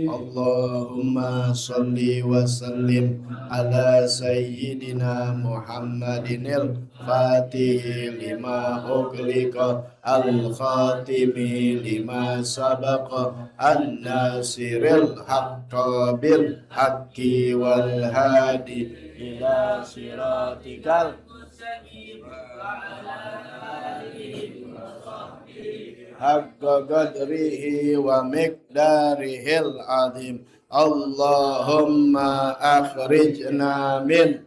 Allahumma salli wa sallim ala sayyidina Muhammadinil Fatihi lima ughliqa al-khatimi lima sabaqa an-nasiril haqqo bil haqqi wal hadi ila siratikal haqqa qadrihi wa miqdarihil azim. Allahumma akhrijna min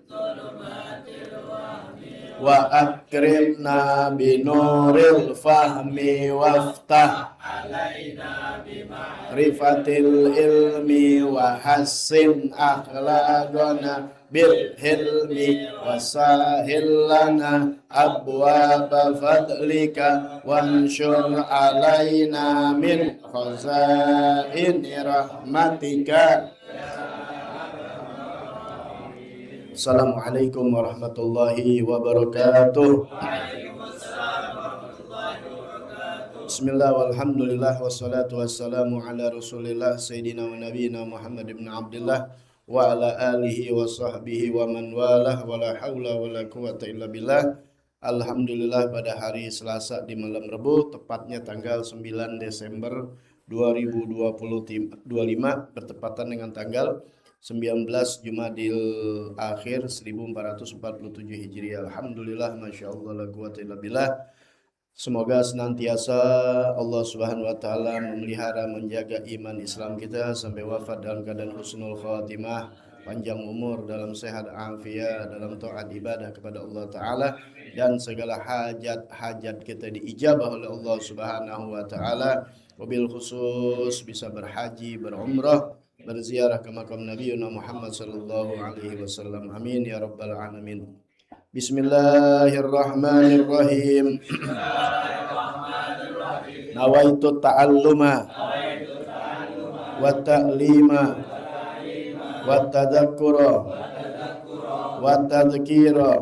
wa akrimna binuril fahmi waftah alaina bima'rifatil ilmi wa hassin akhlaqana bil hilmi wasahil lana abwaba fadlika wanshur alaina min khazaini rahmatika. Assalamualaikum warahmatullahi wabarakatuh. Bismillah walhamdulillah wassalatu wassalamu ala rasulillah sayyidina wa nabiyina Muhammad ibn Abdullah wa ala alihi wa sahbihi wa man walah wa la hawla wa la quwata illa billah. Alhamdulillah pada hari Selasa di malam Rebu, tepatnya tanggal 9 Desember 2025 bertepatan dengan tanggal 19 Jumadil Akhir 1447 Hijriah. Alhamdulillah, Masya Allah, la quwata illa billah. Semoga senantiasa Allah Subhanahu wa taala memelihara menjaga iman Islam kita sampai wafat dalam keadaan husnul khatimah, panjang umur dalam sehat afiat, dalam taat ibadah kepada Allah taala, dan segala hajat-hajat kita diijabah oleh Allah Subhanahu wa taala. Wabil khusus bisa berhaji, berumrah, berziarah ke makam Nabi Muhammad sallallahu alaihi wasallam. Amin ya rabbal alamin. Bismillahirrahmanirrahim. Nawaitu ta'alluma wa ta'lima wa tadhakkura wa tadhkira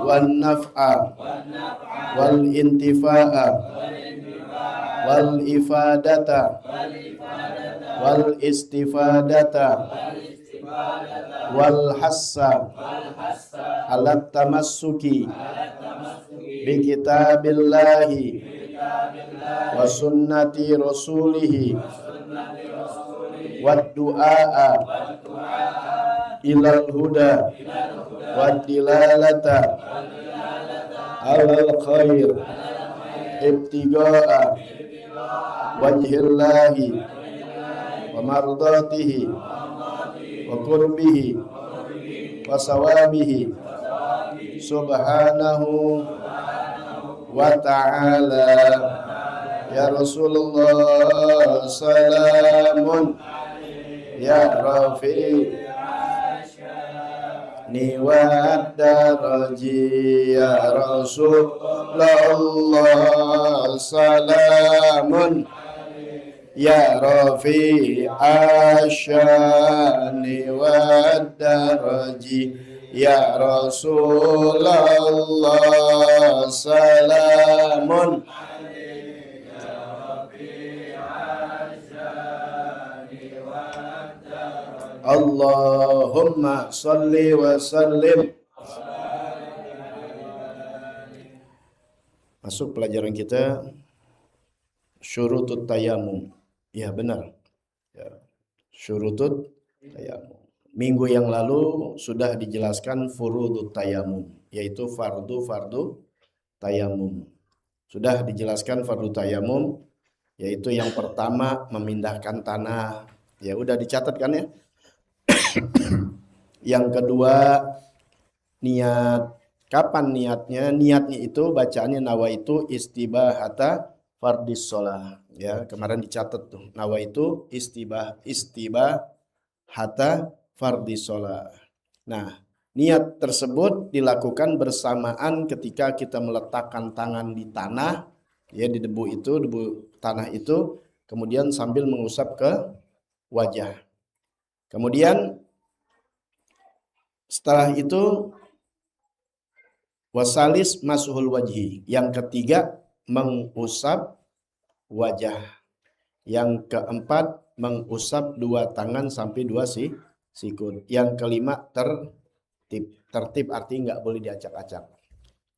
wan naf'a wal intifa'a wal ifadata wal istifadata wal hassa alat tamassuki bi kitabillahi wa sunnati rasulihi wa du'a ilal huda wa dilalata alal khair ibtiga'a wajhillahi wa mardatihi wa qurbihi wa sawabihi subhanahu wa ta'ala. Ya Rasulullah salamun ya Rafi ni wa daraji ya Rasulullah salamun ya Rafi asyani wa daraji ya Rasulullah salamun Allahumma salli wa sallim. Masuk pelajaran kita syurutut tayamum. Ya benar. Ya. Syurutut tayamum. Minggu yang lalu sudah dijelaskan furudut tayamum, yaitu fardu tayamum. Sudah dijelaskan fardu tayamum, yaitu yang pertama memindahkan tanah. Ya udah dicatat kan ya. Yang kedua niat. Kapan niatnya? Niatnya itu bacaannya nawaitu istibahata fardis shalah. Ya, kemarin dicatat tuh. Nawaitu istibahata fardis shalah. Nah, niat tersebut dilakukan bersamaan ketika kita meletakkan tangan di tanah, ya di debu tanah itu, kemudian sambil mengusap ke wajah. Kemudian setelah itu wasalis masuhul wajhi. Yang ketiga mengusap wajah. Yang keempat mengusap dua tangan sampai dua sikut. Yang kelima tertib artinya nggak boleh diacak-acak.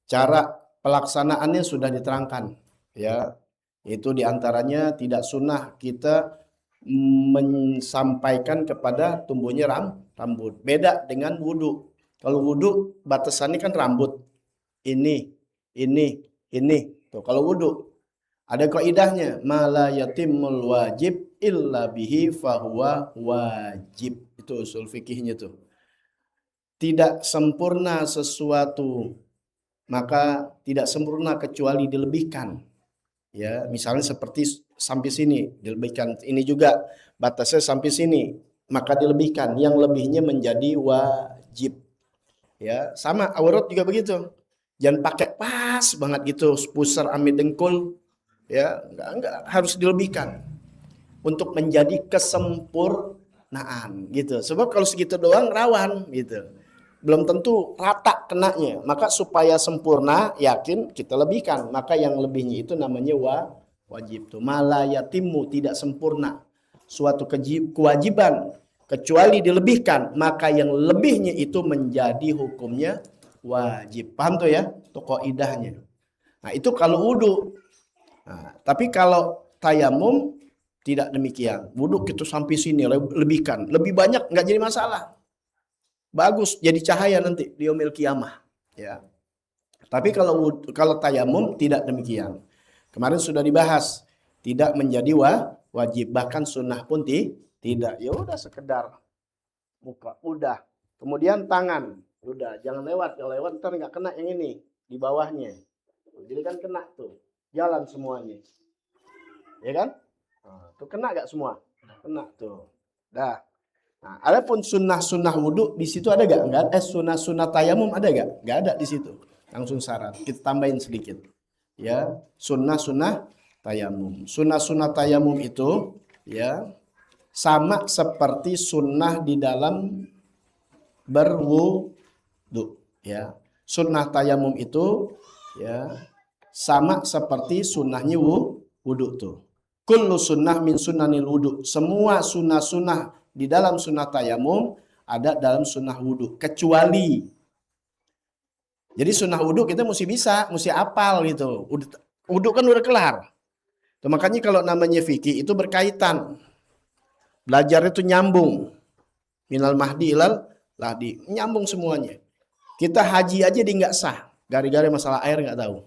Cara pelaksanaannya sudah diterangkan, ya. Itu diantaranya tidak sunnah kita menyampaikan kepada tumbuhnya rambut. Beda dengan wudhu. Kalau wudhu batasannya kan rambut. Ini. Tuh, kalau wudhu ada kaidahnya, mala yatimul wajib illa bihi fahuwa wajib. Itu usul fikihnya tuh. Tidak sempurna sesuatu maka tidak sempurna kecuali dilebihkan. Ya, misalnya seperti sampai sini dilebihkan, ini juga batasnya sampai sini, maka dilebihkan, yang lebihnya menjadi wajib. Ya, sama aurat juga begitu. Jangan pakai pas banget gitu, pusar ambil dengkul, ya, enggak harus dilebihkan untuk menjadi kesempurnaan gitu. Sebab kalau segitu doang rawan gitu. Belum tentu rata kenanya. Maka supaya sempurna, yakin kita lebihkan. Maka yang lebihnya itu namanya wajib. Mala yatimmu, tidak sempurna suatu kewajiban kecuali dilebihkan. Maka yang lebihnya itu menjadi hukumnya wajib. Paham tuh ya? Itu kaidahnya. Nah itu kalau wudhu. Nah, tapi kalau tayamum tidak demikian. Wudhu kita sampai sini lebihkan. Lebih banyak nggak jadi masalah. Bagus, jadi cahaya nanti di yaumil qiyamah, ya. Tapi kalau tayamum tidak demikian. Kemarin sudah dibahas, tidak menjadi wajib, bahkan sunnah pun tidak. Ya udah sekedar muka, udah. Kemudian tangan, udah. Jangan lewat, kalau lewat ntar nggak kena yang ini di bawahnya. Jadi kan kena tuh, jalan semuanya, ya kan? Nah, tuh kena nggak semua? Kena tuh, dah. Nah, adapun sunnah wudhu di situ ada gak? Enggak. Sunnah tayamum ada gak? Gak ada di situ. Langsung syarat. Kita tambahin sedikit. Ya, sunnah tayamum. Sunnah tayamum itu, ya, sama seperti sunnah di dalam berwudhu. Ya, sunnah tayamum itu, ya, sama seperti sunnahnya wudhu tuh. Kullu sunnah min sunnanil wudhu. Semua sunnah di dalam sunnah tayamum ada dalam sunnah wudhu. Kecuali Jadi sunnah wudhu kita mesti bisa, mesti apal gitu. Wudhu kan udah kelar. Tuh, makanya kalau namanya fikih itu berkaitan. Belajar itu nyambung. Minal mahdi ilal lahdi. Nyambung semuanya. Kita haji aja di nggak sah. Gara-gara masalah air nggak tahu.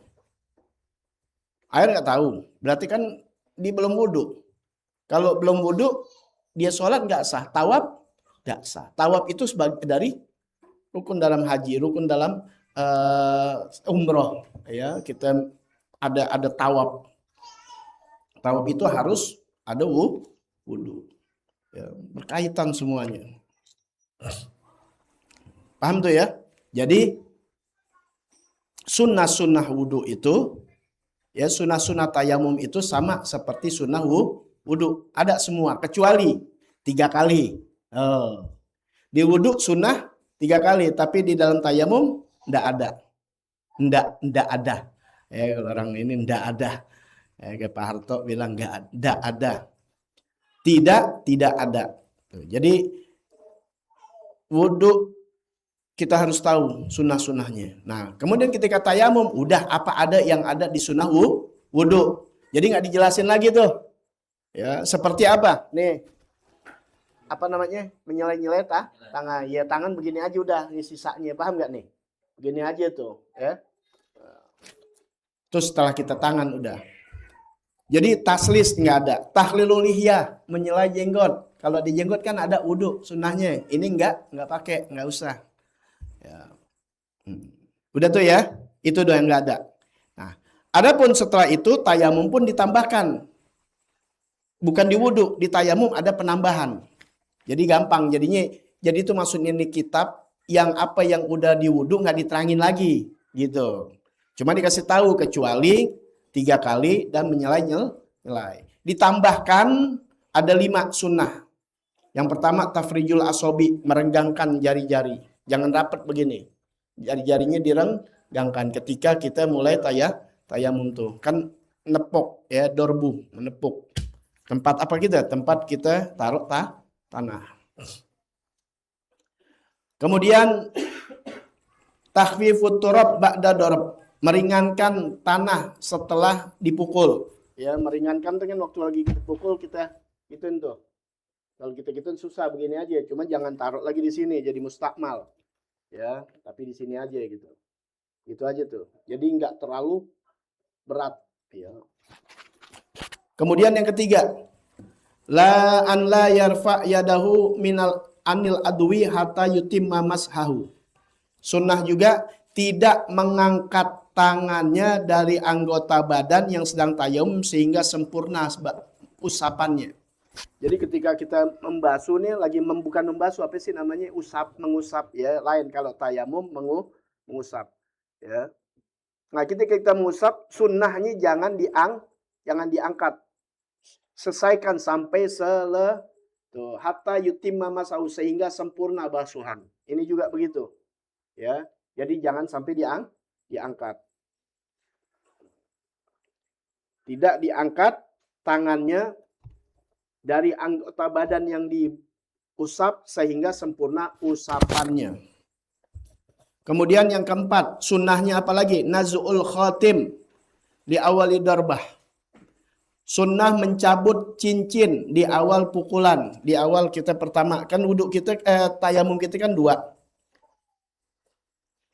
Air nggak tahu. Berarti kan dia belum wudhu. Kalau belum wudhu, dia sholat nggak sah. Tawaf nggak sah. Tawaf itu sebagai dari rukun dalam haji, rukun dalam umroh. Ya, kita ada tawaf. Tawaf itu harus ada wudhu. Ya, berkaitan semuanya. Paham tuh ya? Jadi sunnah-sunnah wudhu itu, ya sunnah-sunnah tayamum itu sama seperti sunnah wudhu. Ada semua, kecuali 3 kali. Di wudhu sunnah 3 kali, tapi di dalam tayamum enggak ada. Enggak ada. Ya, kalau orang ini enggak ada. Ya, Pak Harto bilang enggak ada. Tidak ada. Jadi wudhu kita harus tahu sunnah-sunnahnya. Nah, kemudian ketika tayamum, udah apa ada yang ada di sunnah wudhu. Jadi nggak dijelasin lagi tuh. Ya, seperti apa? Nih, apa namanya? Menyelai-nyelai tangan. Ya, tangan begini aja udah, ini sisanya. Paham nggak nih? Begini aja tuh. Ya. Terus setelah kita tangan udah. Jadi taslis nggak ada. Tahlilul lihya, menyelai jenggot. Kalau di jenggot kan ada wudhu sunnahnya. Ini nggak pakai, nggak usah. Ya. Udah tuh ya, itu doang yang nggak ada. Nah, adapun setelah itu tayamum pun ditambahkan, bukan di wudhu, di tayamum ada penambahan. Jadi gampang, jadinya jadi itu maksudnya ini kitab yang apa yang udah di wudhu nggak diterangin lagi, gitu. Cuma dikasih tahu kecuali 3 kali dan menyelai. Ditambahkan ada 5 sunnah. Yang pertama tafrijul asobi, merenggangkan jari-jari. Jangan rapat begini. Jari-jarinya direnggangkan ketika kita mulai tayamum tuh. Kan nepok ya, dorbu, menepuk. Tempat apa kita? Tempat kita taruh tanah. Kemudian takhfifut turab ba'da dorab, meringankan tanah setelah dipukul. Ya, meringankan itu kan waktu lagi kita pukul kita gituin tuh. Kalau kita gituin susah begini aja, cuma jangan taruh lagi di sini jadi mustakmal. Ya, tapi di sini aja gitu. Itu aja tuh. Jadi nggak terlalu berat, ya. Kemudian yang ketiga, la an la yarfa yadahu minal anil adwi hatta yutimma mashahu. Sunnah juga tidak mengangkat tangannya dari anggota badan yang sedang tayamum sehingga sempurna usapannya. Jadi ketika kita membasuh nih, lagi bukan membasuh, apa sih namanya, mengusap ya, lain kalau tayamum mengusap ya. Nah, ketika kita mengusap, sunnahnya jangan diangkat, selesaikan sampai tuh, hatta yutimma masau, sehingga sempurna basuhan. Ini juga begitu ya. Jadi jangan sampai diangkat. Tidak diangkat tangannya dari anggota badan yang diusap sehingga sempurna usapannya. Kemudian yang keempat, sunnahnya apa lagi? Naz'ul khatim di awali darbah. Sunnah mencabut cincin di awal pukulan, di awal kita pertama. Kan wudhu kita, tayamum kita kan 2.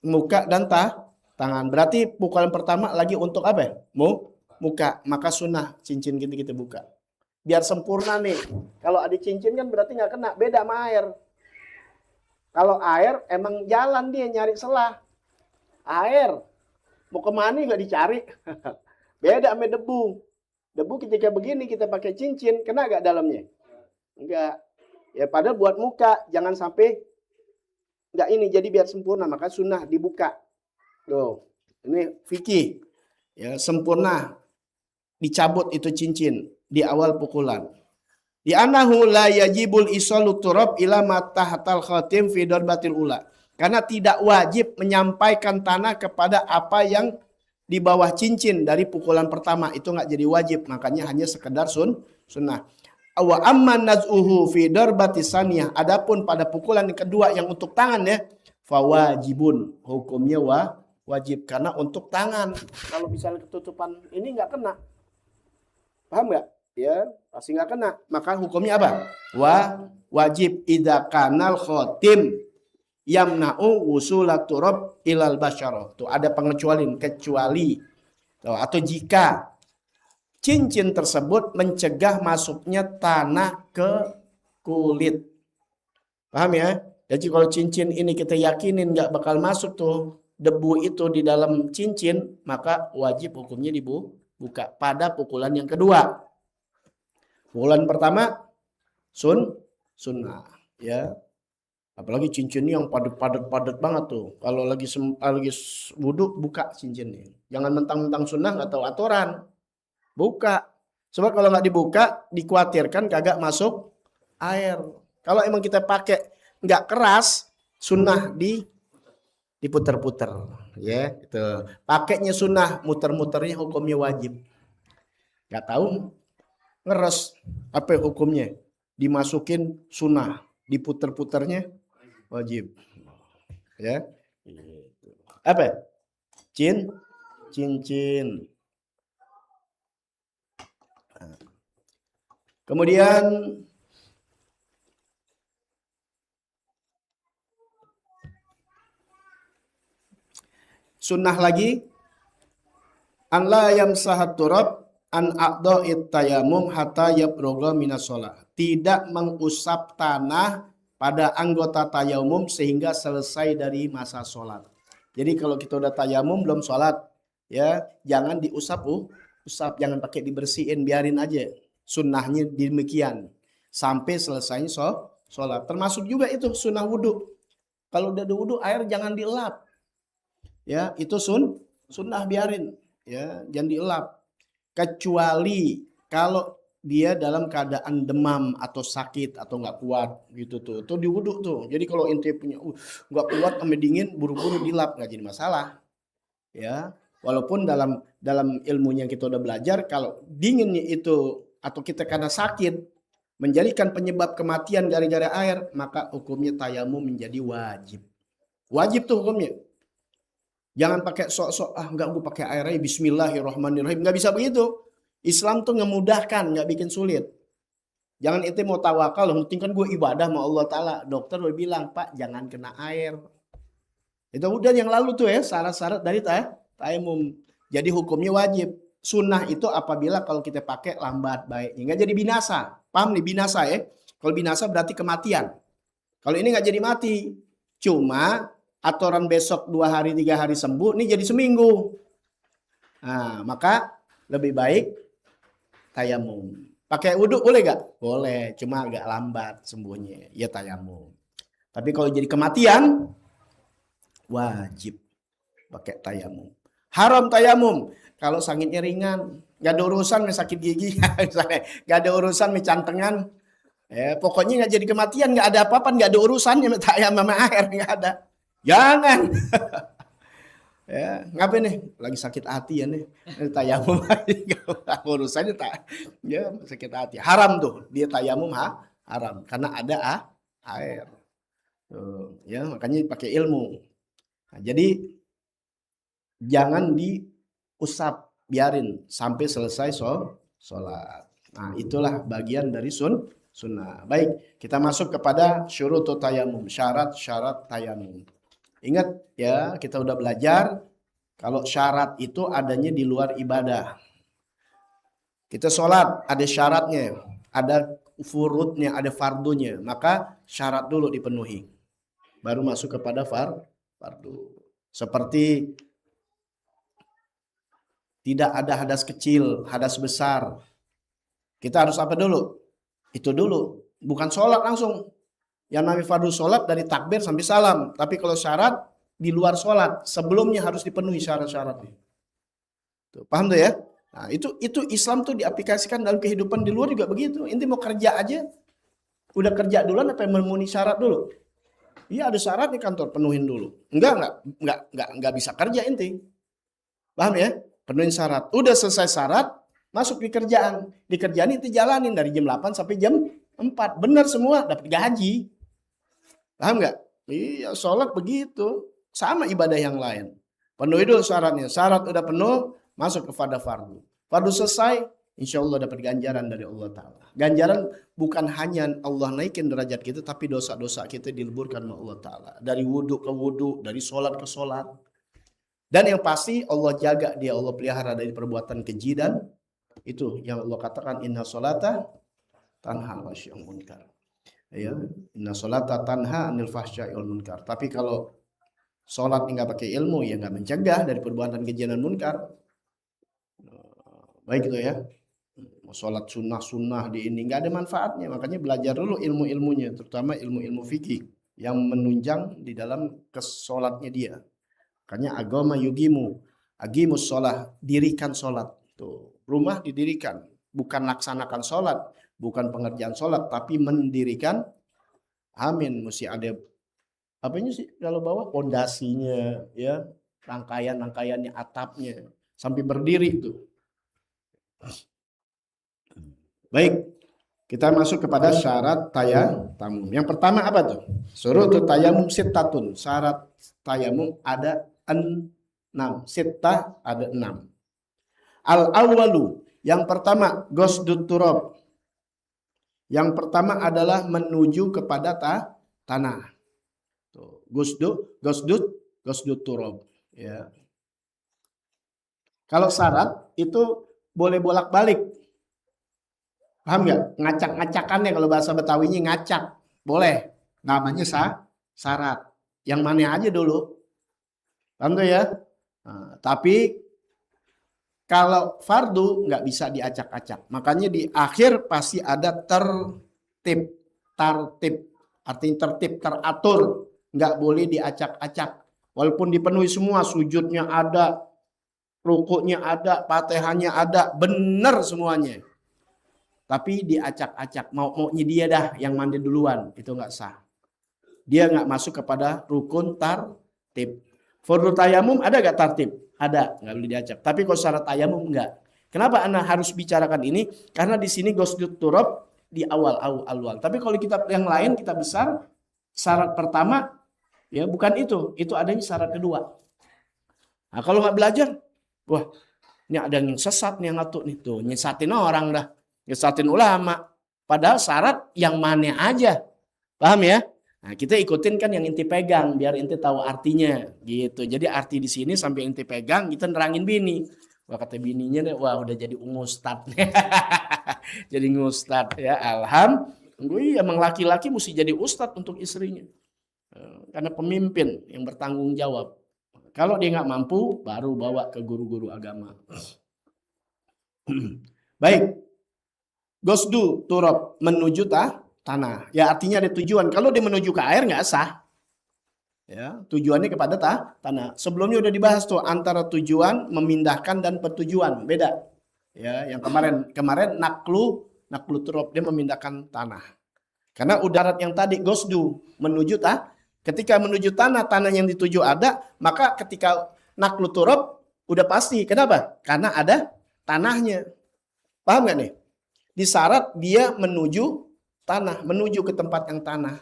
Muka dan tangan. Berarti pukulan pertama lagi untuk apa ya? Muka. Maka sunnah cincin kita buka. Biar sempurna nih. Kalau ada cincin kan berarti nggak kena. Beda sama air. Kalau air emang jalan dia nyari selah. Air mau kemana nggak dicari. Beda sama debu. Debu ketika begini kita pakai cincin, kena nggak dalamnya? Enggak. Ya padahal buat muka jangan sampai nggak ini. Jadi biar sempurna maka sunnah dibuka. Tuh. Ini fikih. Ya sempurna. Dicabut itu cincin di awal pukulan. Di anahu la yajibul isalu turab ila matahatal khatim fi darbatil ula. Karena tidak wajib menyampaikan tanah kepada apa yang di bawah cincin dari pukulan pertama. Itu nggak jadi wajib. Makanya hanya sekedar sunnah. Wa amma naz'uhu fi darbatis saniyah. Adapun pada pukulan yang kedua yang untuk tangan ya, fawajibun. Hukumnya Wajib karena untuk tangan. Kalau misalnya ketutupan ini nggak kena. Paham nggak? Ya, pasti nggak kena. Maka hukumnya apa? Wajib idza kanal khotim yamna'u wusulat turab ilal basyarah. Tuh ada pengecualian, kecuali atau jika cincin tersebut mencegah masuknya tanah ke kulit. Paham ya? Jadi kalau cincin ini kita yakinin nggak bakal masuk tuh debu itu di dalam cincin, maka wajib hukumnya dibuka pada pukulan yang kedua. Pukulan pertama sunnah, ya. Apalagi cincinnya yang padat banget tuh. Kalau lagi wudhu buka cincinnya. Jangan mentang-mentang sunnah nggak tahu aturan. Buka. Sebab kalau nggak dibuka dikhawatirkan kagak masuk air. Kalau emang kita pakai nggak keras, sunnah diputer-puter, ya. Itu pakainya sunnah, muter-muternya hukumnya wajib. Nggak tahu ngeres apa hukumnya? Dimasukin sunnah, diputer-puternya wajib, ya. Apa? Cincin. Kemudian sunnah lagi an la yamsahat turab an a'dha'it tayammum hatta yabrugha minas shalah. Tidak mengusap tanah pada anggota tayamum sehingga selesai dari masa sholat. Jadi kalau kita udah tayamum belum sholat, ya jangan diusap, jangan pakai dibersihin, biarin aja. Sunnahnya demikian sampai selesai sholat. Termasuk juga itu sunnah wudhu. Kalau udah wudhu air jangan dielap. Ya, itu sunnah biarin, ya, jangan dielap. Kecuali kalau dia dalam keadaan demam atau sakit atau nggak kuat gitu tuh. Tuh di wudhu tuh. Jadi kalau inti punya nggak kuat sampai dingin buru-buru dilap nggak jadi masalah. Ya, walaupun dalam ilmunya kita udah belajar kalau dinginnya itu atau kita karena sakit menjadikan penyebab kematian gara-gara air, maka hukumnya tayamum menjadi wajib. Wajib tuh hukumnya. Jangan pakai sok-sok, enggak gue pakai air aja, bismillahirrahmanirrahim. Enggak bisa begitu. Islam tuh ngemudahkan, enggak bikin sulit. Jangan itu mau tawakal, yang penting kan gue ibadah sama Allah Ta'ala. Dokter udah bilang, Pak jangan kena air. Itu udah yang lalu tuh ya, syarat-syarat dari tayamum. Jadi hukumnya wajib. Sunnah itu apabila kalau kita pakai lambat baiknya. Enggak jadi binasa. Paham nih binasa ya? Kalau binasa berarti kematian. Kalau ini enggak jadi mati. Cuma aturan besok 2 hari 3 hari sembuh, ini jadi seminggu. Nah, maka lebih baik tayamum. Pakai wudhu boleh gak? Boleh, cuma agak lambat sembuhnya. Ya tayamum. Tapi kalau jadi kematian, wajib pakai tayamum. Haram tayamum. Kalau sakitnya ringan, gak ada urusan sakit gigi, gak ada urusan cantengan. Pokoknya gak jadi kematian, gak ada apa-apa, gak ada urusannya tayamum sama air, gak ada. Jangan. Ya, ngapain nih? Lagi sakit hati ya nih. Tayamum urusannya ya sakit hati. Haram tuh. Dia tayamum haram karena ada air. Tuh, ya, makanya pakai ilmu. Nah, jadi jangan diusap, biarin sampai selesai sholat. Nah, itulah bagian dari sunnah. Baik, kita masuk kepada syurutut tayamum, syarat-syarat tayamum. Ingat ya, kita udah belajar kalau syarat itu adanya di luar ibadah. Kita sholat ada syaratnya, ada furudnya, ada fardunya. Maka syarat dulu dipenuhi. Baru masuk kepada fardu. Seperti tidak ada hadas kecil, hadas besar. Kita harus apa dulu? Itu dulu. Bukan sholat langsung. Yang namanya fardu sholat dari takbir sampai salam. Tapi kalau syarat di luar sholat, sebelumnya harus dipenuhi syarat-syaratnya. Tuh, paham tuh ya? Nah, itu Islam tuh diaplikasikan dalam kehidupan di luar juga begitu. Inti mau kerja aja, udah kerja duluan apa yang memenuhi syarat dulu? Iya ada syarat di kantor, penuhin dulu. Enggak bisa kerja inti. Paham ya? Penuhin syarat. Udah selesai syarat, masuk di kerjaan. Di kerjaan itu jalanin dari jam 8 sampai jam 4. Benar semua, dapat gaji. Paham nggak? Iya, sholat begitu. Sama ibadah yang lain. Penuhi dulu syaratnya. Syarat udah penuh, masuk kepada fardu. Fardu selesai, insya Allah dapat ganjaran dari Allah Ta'ala. Ganjaran bukan hanya Allah naikin derajat kita, tapi dosa-dosa kita dileburkan oleh Allah Ta'ala. Dari wudhu ke wudhu, dari sholat ke sholat. Dan yang pasti Allah jaga dia, Allah pelihara dari perbuatan keji dan itu yang Allah katakan inna sholata tanha 'anil munkar. Ya, inna sholata tanha 'anil fahsya'i wal munkar. Tapi kalau sholat nggak pakai ilmu, ya nggak mencegah dari perbuatan keji dan munkar. Baik itu ya. Sholat sunnah di ini nggak ada manfaatnya. Makanya belajar dulu ilmu-ilmunya, terutama ilmu-ilmu fikih yang menunjang di dalam kesolatnya dia. Makanya agama yugimu, agimus sholat, dirikan sholat. Tuh, rumah didirikan, bukan laksanakan sholat, bukan pengerjaan sholat, tapi mendirikan. Amin, mesti ada apanya sih kalau bawah pondasinya, ya, rangkaian-rangkaiannya, atapnya, sampai berdiri itu. Baik, kita masuk kepada syarat tayamum. Yang pertama apa tuh? Syurutut tayamum sittatun. Syarat tayamum ada 6. Sittah ada 6. Al-awwalu, yang pertama gosdut turab. Yang pertama adalah menuju kepada tanah. Tuh, gosdut turab. Ya. Kalau syarat itu boleh bolak-balik. Paham nggak? Ngacak-ngacakannya kalau bahasa Betawinya ngacak. Boleh. Namanya syarat. Yang mana aja dulu. Paham tuh ya? Nah, tapi kalau fardu nggak bisa diacak-acak. Makanya di akhir pasti ada tertib. Artinya tertib, teratur. Nggak boleh diacak-acak. Walaupun dipenuhi semua, sujudnya ada, rukuknya ada, fatihahnya ada, benar semuanya. Tapi diacak-acak, maunya dia dah yang mandi duluan, itu nggak sah. Dia nggak masuk kepada rukun tartib. Fardu tayamum ada nggak tartib? Ada, nggak boleh diacak. Tapi kalau syarat tayamum nggak. Kenapa Anda harus bicarakan ini? Karena di sini gosdut turab di awal. Tapi kalau kitab yang lain, kitab besar, syarat pertama ya bukan itu adanya syarat kedua. Nah, kalau nggak belajar, wah ini ada yang sesat nih yang ngatur nih tuh, nyesatin orang dah. Nyesatin ulama. Padahal syarat yang mana aja. Paham ya? Nah, kita ikutin kan yang inti pegang biar inti tahu artinya gitu. Jadi arti di sini sampai inti pegang kita nerangin bini. Wah kata bininya, wah udah jadi ustad. Jadi ngustad ya. Alhamdulillah emang laki-laki mesti jadi ustad untuk istrinya. Karena pemimpin yang bertanggung jawab. Kalau dia nggak mampu baru bawa ke guru-guru agama. Baik. Gosdu turab menuju tanah. Ya artinya ada tujuan. Kalau dia menuju ke air nggak sah. Ya, tujuannya kepada tanah. Sebelumnya udah dibahas tuh antara tujuan, memindahkan dan petujuan. Beda. Ya, yang kemarin naklu turab, dia memindahkan tanah. Karena udarat yang tadi gosdu menuju ketika menuju tanah yang dituju ada, maka ketika naklu turab udah pasti. Kenapa? Karena ada tanahnya. Paham nggak nih? Di syarat dia menuju tanah, menuju ke tempat yang tanah.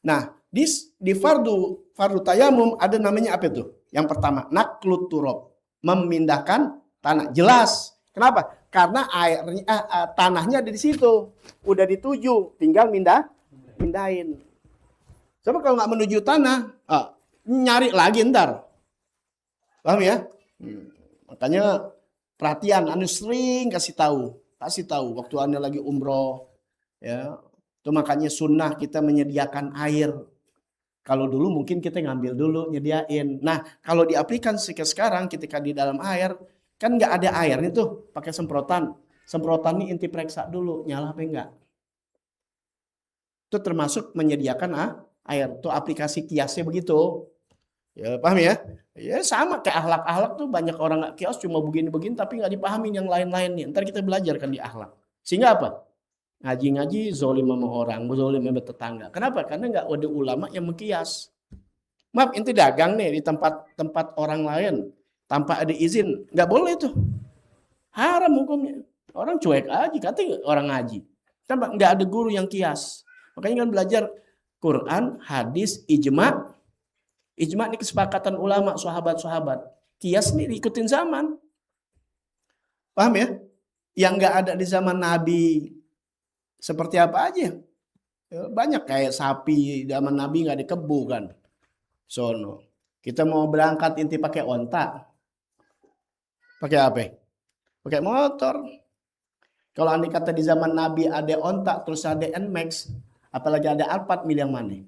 Nah, di fardu tayamum ada namanya apa itu? Yang pertama, naklut turab, memindahkan tanah. Jelas. Kenapa? Karena airnya tanahnya ada di situ. Udah dituju, tinggal pindahin. Coba kalau nggak menuju tanah, nyari lagi ntar. Paham ya? Makanya perhatian, anu sering kasih tahu waktu Anda lagi umroh ya. Itu makanya sunnah kita menyediakan air. Kalau dulu mungkin kita ngambil dulu nyediain. Nah, kalau diaplikasi sekarang ketika di dalam air kan nggak ada airnya tuh, pakai semprotan. Semprotan ini inti periksa dulu nyala apa enggak. Itu termasuk menyediakan air. Itu aplikasi kiasnya begitu. Ya, paham ya? Ya sama kayak akhlak tuh banyak orang nggak kios cuma begini-begini tapi nggak dipahamin yang lain-lainnya. Ntar kita belajar kan di akhlak. Sehingga apa? Ngaji zolim sama orang, zolim sama tetangga. Kenapa? Karena nggak ada ulama yang mengkias. Maaf, inti dagang nih di tempat orang lain tanpa ada izin, nggak boleh tuh. Haram hukumnya. Orang cuek aja, katanya orang ngaji. Kenapa? Nggak ada guru yang kias. Makanya kan belajar Quran, hadis, ijma. Ijma ini kesepakatan ulama, sahabat-sahabat. kias nih ikutin zaman. Paham ya? Yang nggak ada di zaman Nabi seperti apa aja. Banyak kayak sapi zaman Nabi nggak dikebu kan. Sono. Kita mau berangkat inti pakai onta. Pakai apa? Pakai motor. Kalau andai kata di zaman Nabi ada onta terus ada Nmax, apalagi ada Alphard, milih yang mana?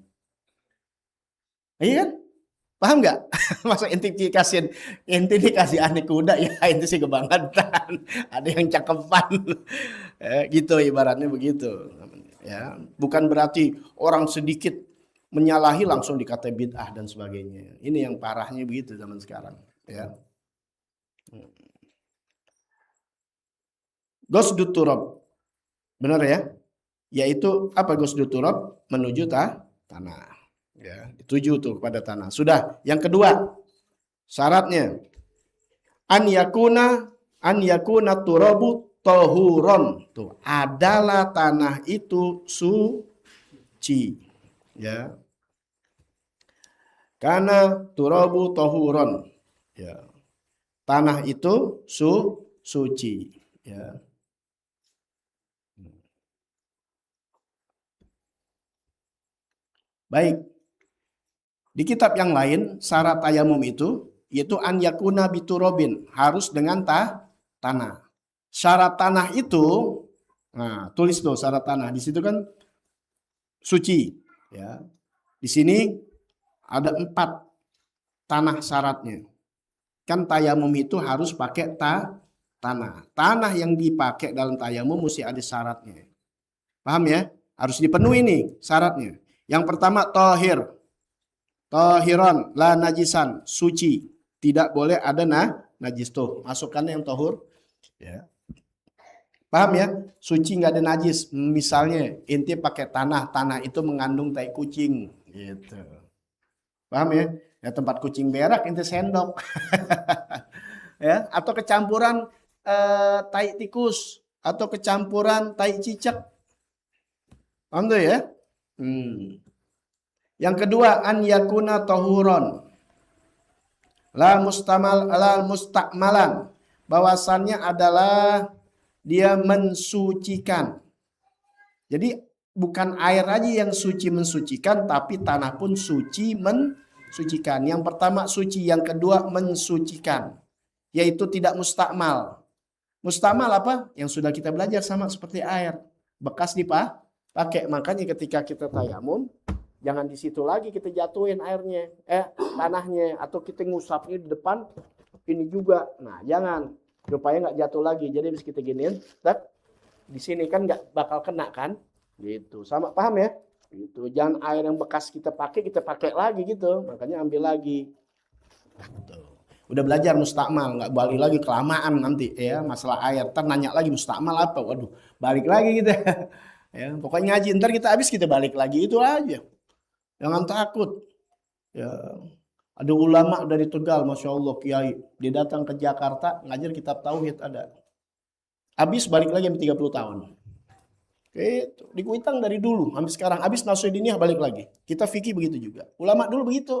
Iya kan? Paham nggak? Masa inti dikasih aneh kuda ya itu sih kebangetan. Ada yang cakepan. Gitu ibaratnya begitu. Ya, bukan berarti orang sedikit menyalahi langsung dikata bid'ah dan sebagainya. Ini yang parahnya begitu zaman sekarang. Ya. Gosdut turab. Benar ya? Yaitu apa gosdut turab? Menuju tanah. Ya, dituju tuh kepada tanah. Sudah. Yang kedua, syaratnya an yakuna turabu tohuron. Tuh, adalah tanah itu suci. Ya. Karena turabu tohuron. Ya. Tanah itu suci. Ya. Baik. Di kitab yang lain, syarat tayamum itu yaitu an yakuna biturobin, harus dengan tanah. Syarat tanah itu, nah, tulis tuh syarat tanah. Di situ kan suci, ya. Di sini ada 4 tanah syaratnya. Kan tayamum itu harus pakai tanah. Tanah yang dipakai dalam tayamum mesti ada syaratnya. Paham ya? Harus dipenuhi nih syaratnya. Yang pertama tohir. Tohiron, la najisan, suci. Tidak boleh ada najis tuh. Masukkan yang tohur. Ya. Paham ya? Suci nggak ada najis. Misalnya, inti pakai tanah itu mengandung tai kucing. Gitu. Paham ya? Ya tempat kucing berak, inti sendok. Ya, atau kecampuran tai tikus. Atau kecampuran tai cicak. Paham tuh ya? Yang kedua an yakuna tahuron la mustakmalan, bahwasannya adalah dia mensucikan. Jadi bukan air aja yang suci mensucikan, tapi tanah pun suci mensucikan. Yang pertama suci, yang kedua mensucikan, yaitu tidak mustakmal. Mustakmal apa? Yang sudah kita belajar sama seperti air, bekas dipakai. Makanya ketika kita tayamum, jangan di situ lagi kita jatuhin airnya, tanahnya, atau kita ngusapnya di depan ini juga. Nah, jangan, supaya nggak jatuh lagi. Jadi bisa kita giniin, di sini kan nggak bakal kena kan, gitu. Sama, paham ya? Gitu. Jangan air yang bekas kita pakai lagi gitu. Makanya ambil lagi. Gitu. Udah belajar mustakmal, nggak balik lagi, kelamaan nanti ya masalah air. Ntar nanya lagi mustakmal apa? Waduh, balik lagi gitu. Ya, pokoknya ngaji, ntar kita habis kita balik lagi, itu aja. Jangan takut. Ya, ada ulama dari Tegal, masya Allah, kiai, dia datang ke Jakarta ngajar kitab tauhid ada. Habis balik lagi 30 tahun. Itu di Kuitang dari dulu sampai sekarang. Habis Nasruddiniyah balik lagi. Kita fikih begitu juga. Ulama dulu begitu.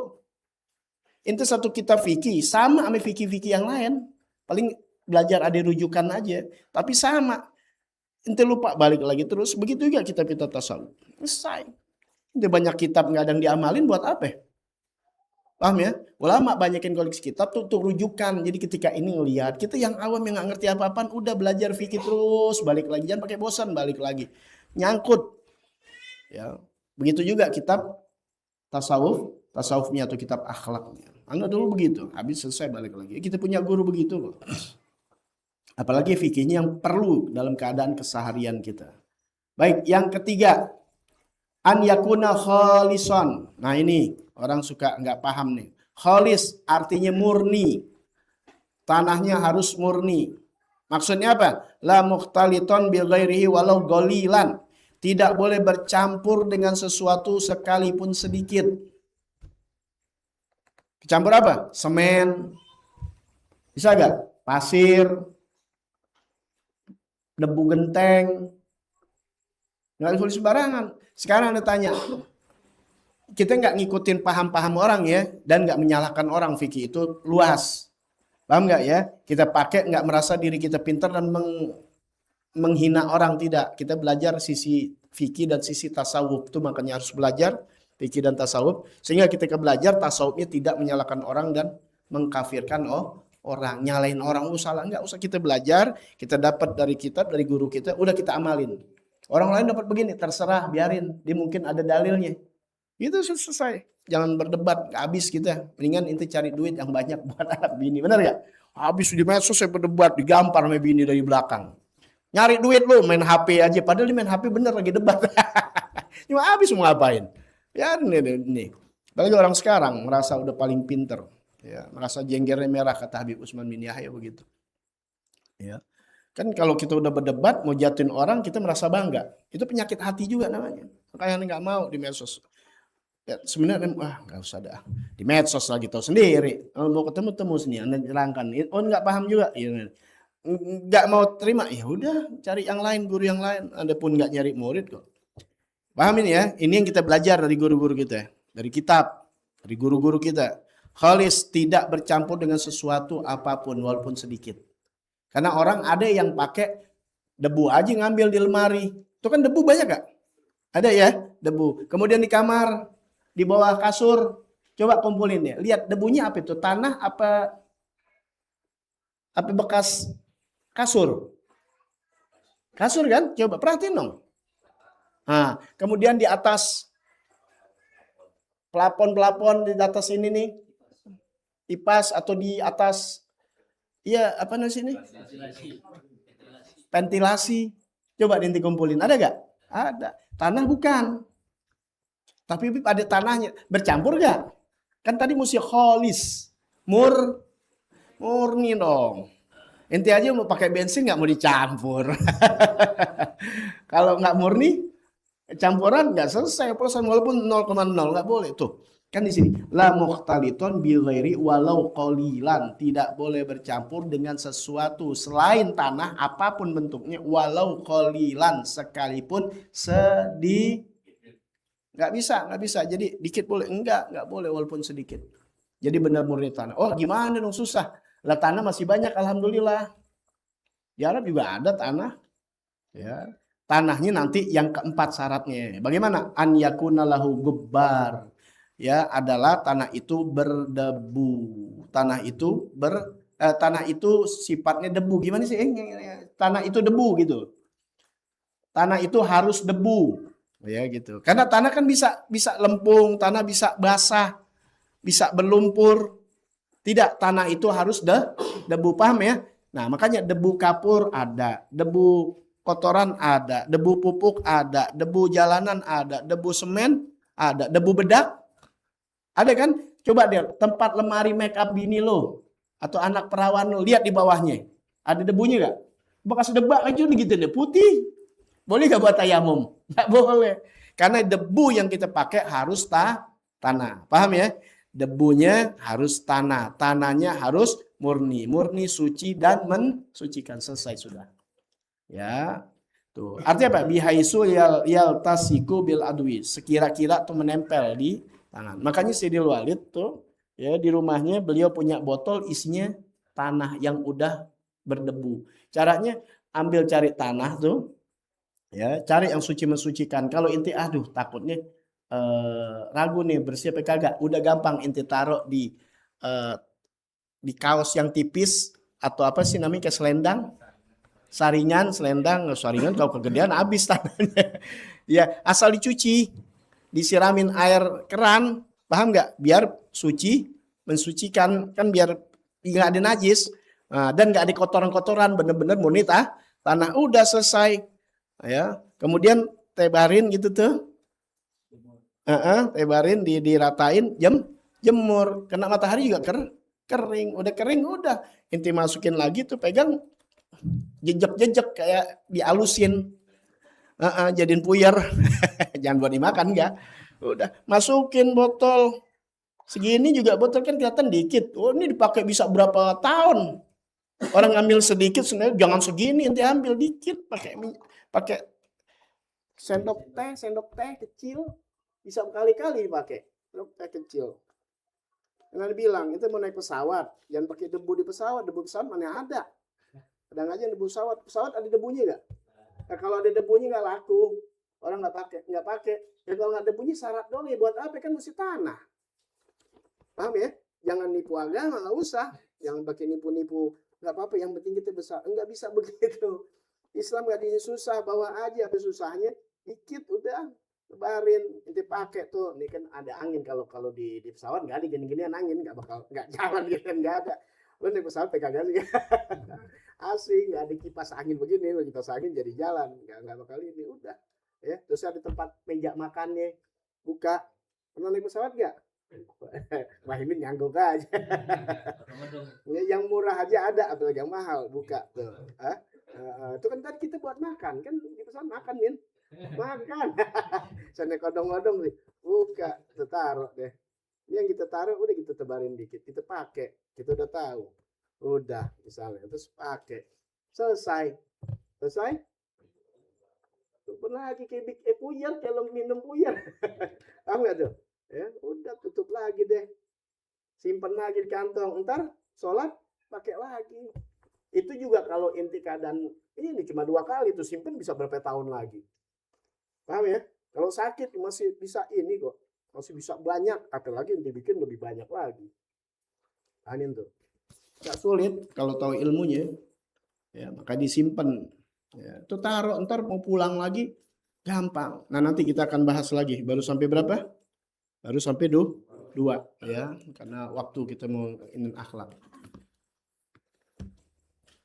Itu satu kitab fikih sama sama fikih-fikih yang lain. Paling belajar ada rujukan aja, tapi sama. Ente lupa balik lagi terus. Begitu juga kitab-kitab tasawuf. Selesai. Itu banyak kitab nggak ada yang diamalin buat apa? Paham ya? Ulama banyakin koleksi kitab tuh untuk rujukan. Jadi ketika ini ngelihat, kita yang awam yang nggak ngerti apa-apaan, udah belajar fikih terus, balik lagi, jangan pakai bosan, balik lagi, nyangkut. Ya, begitu juga kitab tasawufnya atau kitab akhlaknya. Anda dulu begitu, habis selesai balik lagi. Kita punya guru begitu loh. Apalagi fikihnya yang perlu dalam keadaan keseharian kita. Baik, yang ketiga, an yakuna khalison. Nah ini orang suka nggak paham nih. Khalis artinya murni. Tanahnya harus murni. Maksudnya apa? La mukhtaliton bi ghairihi walau golilan. Tidak boleh bercampur dengan sesuatu sekalipun sedikit. Campur apa? Semen. Bisa nggak? Pasir. Debu genteng. Nggak boleh sembarangan. Sekarang Anda tanya, kita nggak ngikutin paham-paham orang ya, dan nggak menyalahkan orang, fikih itu luas. Paham nggak ya? Kita pakai nggak merasa diri kita pintar dan menghina orang, tidak. Kita belajar sisi fikih dan sisi tasawuf, itu makanya harus belajar fikih dan tasawuf sehingga ketika belajar tasawufnya tidak menyalahkan orang dan mengkafirkan orang, nyalain orang, salah, nggak usah. Kita belajar, kita dapat dari kitab, dari guru kita, udah kita amalin. Orang lain dapat begini, terserah, biarin, dia mungkin ada dalilnya. Itu selesai. Jangan berdebat, nggak habis kita. Mendingan inti cari duit yang banyak buat anak bini, benar nggak? Habis di medsos saya berdebat, digampar sama bini dari belakang. Nyari duit lu, main HP aja. Padahal dia main HP bener lagi debat. Cuma habis mau ngapain? Ya ini. Apalagi orang sekarang merasa udah paling pinter. Ya, merasa jenggernya merah, kata Habib Utsman bin Yahya begitu. Ya. Kan kalau kita udah berdebat, mau jatuhin orang, kita merasa bangga. Itu penyakit hati juga namanya. Makanya nggak mau di medsos. Ya, sebenarnya nggak usah dah. Di medsos lagi tahu sendiri. Kalau mau ketemu temu sini, Anda terangkan. Oh nggak paham juga. Ya, nggak mau terima, ya udah cari yang lain, guru yang lain. Anda pun nggak nyari murid kok. Paham ini ya? Ini yang kita belajar dari guru-guru kita, dari kitab, dari guru-guru kita. Khalis, tidak bercampur dengan sesuatu apapun walaupun sedikit. Karena orang ada yang pakai debu aja ngambil di lemari. Itu kan debu banyak gak? Ada ya debu. Kemudian di kamar, di bawah kasur, coba kumpulin ya. Lihat debunya apa itu? Tanah apa bekas kasur? Kasur kan? Coba perhatiin dong. Nah, kemudian di atas pelapon-pelapon di atas ini nih, kipas atau di atas, iya apa namanya sini? Ventilasi. Coba nanti kumpulin, ada gak? Ada. Tanah bukan. Tapi ada tanahnya. Bercampur gak? Kan tadi mesti kholis. Murni dong. Inti aja mau pakai bensin nggak mau dicampur. Kalau nggak murni, campuran nggak selesai proses walaupun 0,0 nggak boleh tuh. Kan di sini la mukhtaliton bi ghairi walau qalilan, tidak boleh bercampur dengan sesuatu selain tanah apapun bentuknya walau qalilan, sekalipun sedikit. Nggak bisa. Jadi dikit boleh, enggak boleh walaupun sedikit. Jadi benar murni tanah. Oh, gimana dong, susah. Lah tanah masih banyak alhamdulillah. Di Arab juga ada tanah. Ya. Tanahnya nanti yang keempat syaratnya. Bagaimana? An yakuna lahu gubbar. Ya, adalah tanah itu berdebu. Tanah itu sifatnya debu. Gimana sih? Tanah itu debu gitu. Tanah itu harus debu. Ya gitu. Karena tanah kan bisa lempung, tanah bisa basah, bisa berlumpur. Tidak, tanah itu harus debu, paham ya? Nah, makanya debu kapur ada, debu kotoran ada, debu pupuk ada, debu jalanan ada, debu semen ada, debu bedak ada kan? Coba deh tempat lemari make up bini lo atau anak perawan lo, lihat di bawahnya. Ada debunya gak? Bekas debak aja gitu deh, putih. Boleh gak buat tayamum? Gak boleh. Karena debu yang kita pakai harus tanah. Paham ya? Debunya harus tanah. Tanahnya harus murni. Murni, suci, dan mensucikan. Selesai sudah. Ya. Tuh. Artinya apa? Bihaisu yal tasiku bil adwi. Sekira-kira tuh menempel di tangan. Makanya Sidil Walid tuh ya di rumahnya beliau punya botol isinya tanah yang udah berdebu. Caranya ambil cari tanah tuh, ya cari yang suci mensucikan. Kalau inti takutnya ragu nih bersih apa kagak, udah gampang inti taruh di kaos yang tipis atau apa sih namanya kayak selendang, saringan kalau kegedean habis tanahnya. Ya asal dicuci, disiramin air keran, paham nggak? Biar suci, mensucikan, kan biar nggak ada najis dan nggak ada kotoran-kotoran, bener-bener murni tanah. Udah selesai, ya. Kemudian tebarin gitu tuh, tebarin, diratain, jemur, kena matahari juga kering. Udah kering, udah inti masukin lagi tuh, pegang, jejek kayak dialusin. Jadiin puyer. Jangan buat dimakan enggak. Udah masukin botol segini juga, botol kan kelihatan dikit. Oh ini dipakai bisa berapa tahun. Orang ngambil sedikit sebenarnya jangan segini, nanti ambil dikit, pakai sendok teh kecil bisa berkali-kali dipakai. Sendok teh kecil. Karena bilang, itu mau naik pesawat, jangan pakai debu di pesawat mana ada. Kadang aja debu pesawat ada debunya nggak? Nah, kalau ada debunya nggak laku, orang nggak pakai. Ya kalau nggak debunya syarat dong ya buat apa kan mesti tanah. Paham ya? Jangan nipu agama, nggak usah. Jangan pakai nipu-nipu. Nggak apa-apa, yang penting kita besar. Nggak bisa begitu. Islam nggak susah, bawa aja apa susahnya. Dikit udah, lebarin. Nanti pakai tuh. Ini kan ada angin kalau di pesawat nggak ada gini-ginian angin, nggak jalan gitu kan nggak ada. Lu naik pesawat pegang aja. Asing, nggak ada kipas angin begini, kipas angin jadi jalan, nggak bakal ini udah. Ya, terus ada tempat meja makannya, buka. Pernah naik pesawat nggak? Wahimin nyangguk aja. Yang murah aja ada, apalagi yang mahal buka tuh. Itu kan tadi kita buat makan kan di pesawat makan Min, makan. Sana kodong-kodong nih, buka, kita taruh deh. Ini yang kita taruh udah kita tebarin dikit, kita pakai, kita udah tahu, udah misalnya terus pakai, selesai. Pernah lagi kayak puyer, kalau minum puyer, tahu nggak tuh? Ya udah tutup lagi deh, simpen lagi di kantong, ntar sholat pakai lagi. Itu juga kalau inti keadaan ini cuma 2 kali tuh, simpen bisa berapa tahun lagi, paham ya? Kalau sakit masih bisa ini kok, masih bisa banyak, apalagi inti bikin lebih banyak lagi. Anin tuh nggak sulit kalau tahu ilmunya ya, maka disimpan ya, tuh taruh, ntar mau pulang lagi gampang. Nah nanti kita akan bahas lagi. Baru sampai berapa? Baru sampai 2 ya, karena waktu kita mau ingin akhlak.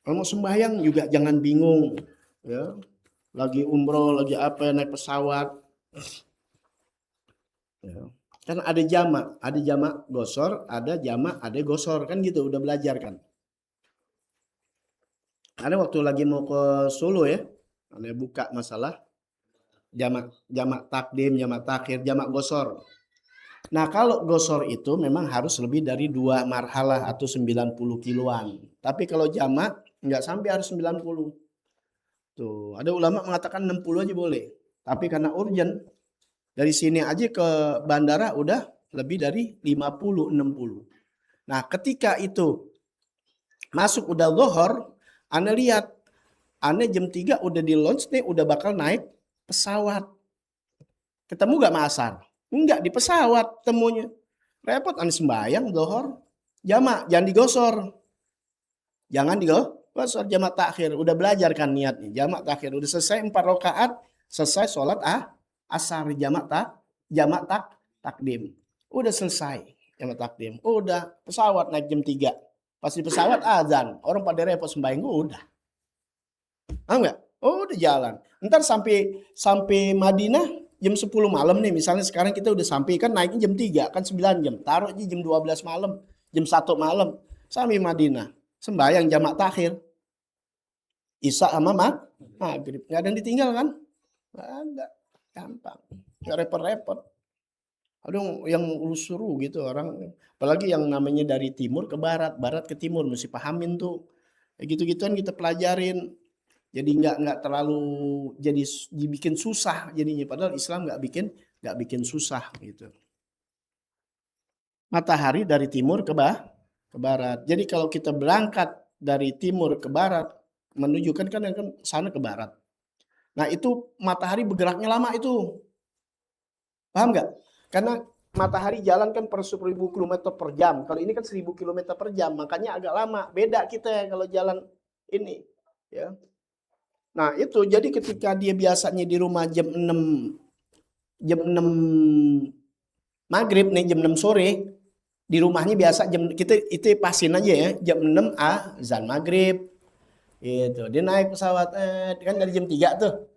Kalau mau sembahyang juga jangan bingung ya, lagi umroh lagi apa naik pesawat ya. Kan ada jamak gosor, ada jamak ada gosor kan gitu, udah belajar kan. Ada waktu lagi mau ke Solo ya, ada buka masalah jamak takdim, jamak takhir, jamak gosor. Nah kalau gosor itu memang harus lebih dari 2 marhalah atau 90 kiloan. Tapi kalau jamak nggak sampai harus 90. Tuh, ada ulama mengatakan 60 aja boleh. Tapi karena urgent, dari sini aja ke bandara udah lebih dari 50-60. Nah ketika itu masuk udah zuhur, Anda lihat, Anda jam 3 udah di launch nih, udah bakal naik pesawat. Ketemu gak Ma'asar? Enggak, di pesawat temunya. Repot, Anda sembahyang, zuhur, jamak, jangan digosor. Jangan digosor, jamak takhir. Udah belajar kan niatnya, jamak takhir. Udah selesai 4 rakaat, selesai sholat asar, jamak takdim. Udah selesai, jamak takdim. Udah, pesawat naik jam 3. Pas di pesawat azan, orang pada repot sembahyang, udah. Enggak? Oh, udah jalan. Ntar sampai Madinah jam 10 malam nih, misalnya sekarang kita udah sampai kan naiknya jam 3, kan 9 jam. Taruh aja jam 12 malam, jam 1 malam sampai Madinah. Sembahyang jamak takhir. Isya sama maghrib. Enggak ada yang ditinggal kan? Enggak ada. Gampang. Enggak repot-repot. Ada yang suruh gitu orang, apalagi yang namanya dari timur ke barat, barat ke timur, mesti pahamin tuh. Ya gitu-gituan kita pelajarin. Jadi nggak terlalu jadi dibikin susah jadinya, padahal Islam nggak bikin susah gitu. Matahari dari timur ke barat. Jadi kalau kita berangkat dari timur ke barat, menunjukkan kan sana ke barat. Nah itu matahari bergeraknya lama itu, paham nggak? Karena matahari jalan kan per 1000 km per jam. Kalau ini kan 1000 km per jam, makanya agak lama. Beda kita kalau jalan ini, ya. Nah itu jadi ketika dia biasanya di rumah jam 6 maghrib nih, jam 6 sore, di rumahnya biasa kita itu pasin aja ya, jam 6 azan maghrib gitu. Dia naik pesawat kan dari jam 3 tuh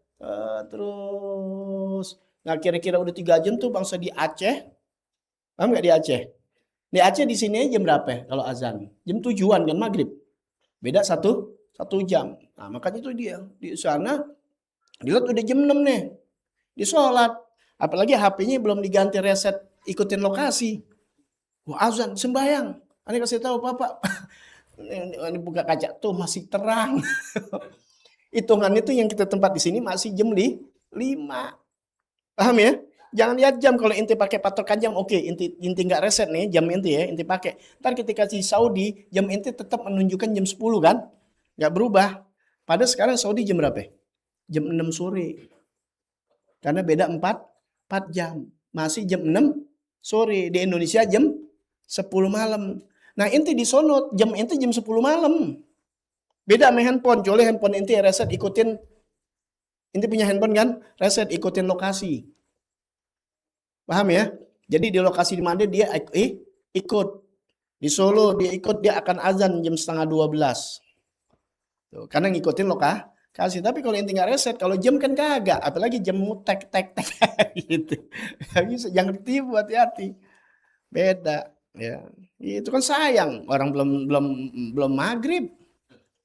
terus, nah kira-kira udah 3 jam tuh bangsa di Aceh. Paham nggak di Aceh? Di Aceh di sini jam berapa ya kalau azan? Jam 7-an kan maghrib. Beda satu jam. Nah makanya itu dia di sana dilihat udah jam 6 nih, di sholat, apalagi HP-nya belum diganti reset ikutin lokasi. Wah azan sembahyang, Ane kasih tahu Bapak, ini buka kaca tuh masih terang. Hitungan itu yang kita tempat di sini masih jam 5, paham ya? Jangan lihat jam. Kalau inti pakai patokan jam, oke, inti nggak reset nih jam inti ya, inti pakai. Ntar ketika di Saudi, jam inti tetap menunjukkan jam 10 kan, nggak berubah. Padahal sekarang Saudi jam berapa? Jam 6 sore. Karena beda 4 jam. Masih jam 6 sore. Di Indonesia jam 10 malam. Nah inti di sono jam inti jam 10 malam. Beda sama handphone. Kecuali handphone inti reset ikutin. Inti punya handphone kan, reset ikutin lokasi. Paham ya? Jadi di lokasi di mana dia ikut. Di Solo dia ikut, dia akan azan jam setengah 12. Tuh, karena ngikutin lokasi. Tapi kalau inti nggak reset, kalau jam kan kagak. Apalagi jam tek gitu. Jangan ditipu, hati-hati. Beda. Ya, itu kan sayang. Orang belum maghrib.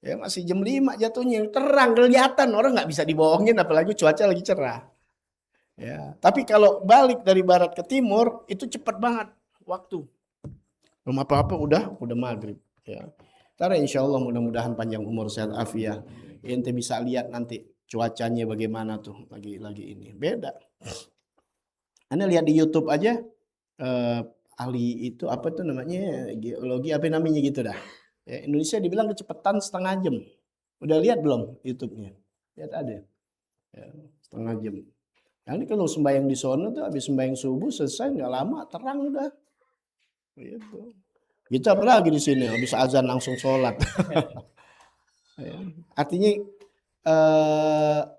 Ya masih jam 5 jatuhnya. Terang, kelihatan. Orang nggak bisa dibohongin, apalagi cuaca lagi cerah. Ya, tapi kalau balik dari barat ke timur itu cepat banget waktu. Belum apa-apa udah maghrib. Ya. Ntar insya Allah mudah-mudahan panjang umur sehat afiat. Ente bisa lihat nanti cuacanya bagaimana tuh lagi ini. Beda. Anda lihat di YouTube aja ahli itu apa tuh namanya geologi apa namanya gitu dah. Ya, Indonesia dibilang kecepatan setengah jam. Udah lihat belum YouTube-nya? Lihat ada. Ya, setengah jam. Nah, ini kalau sembahyang di sono tuh habis sembahyang subuh selesai nggak lama terang udah. Gitu. Kita apalagi di sini habis azan langsung sholat. Ya. Artinya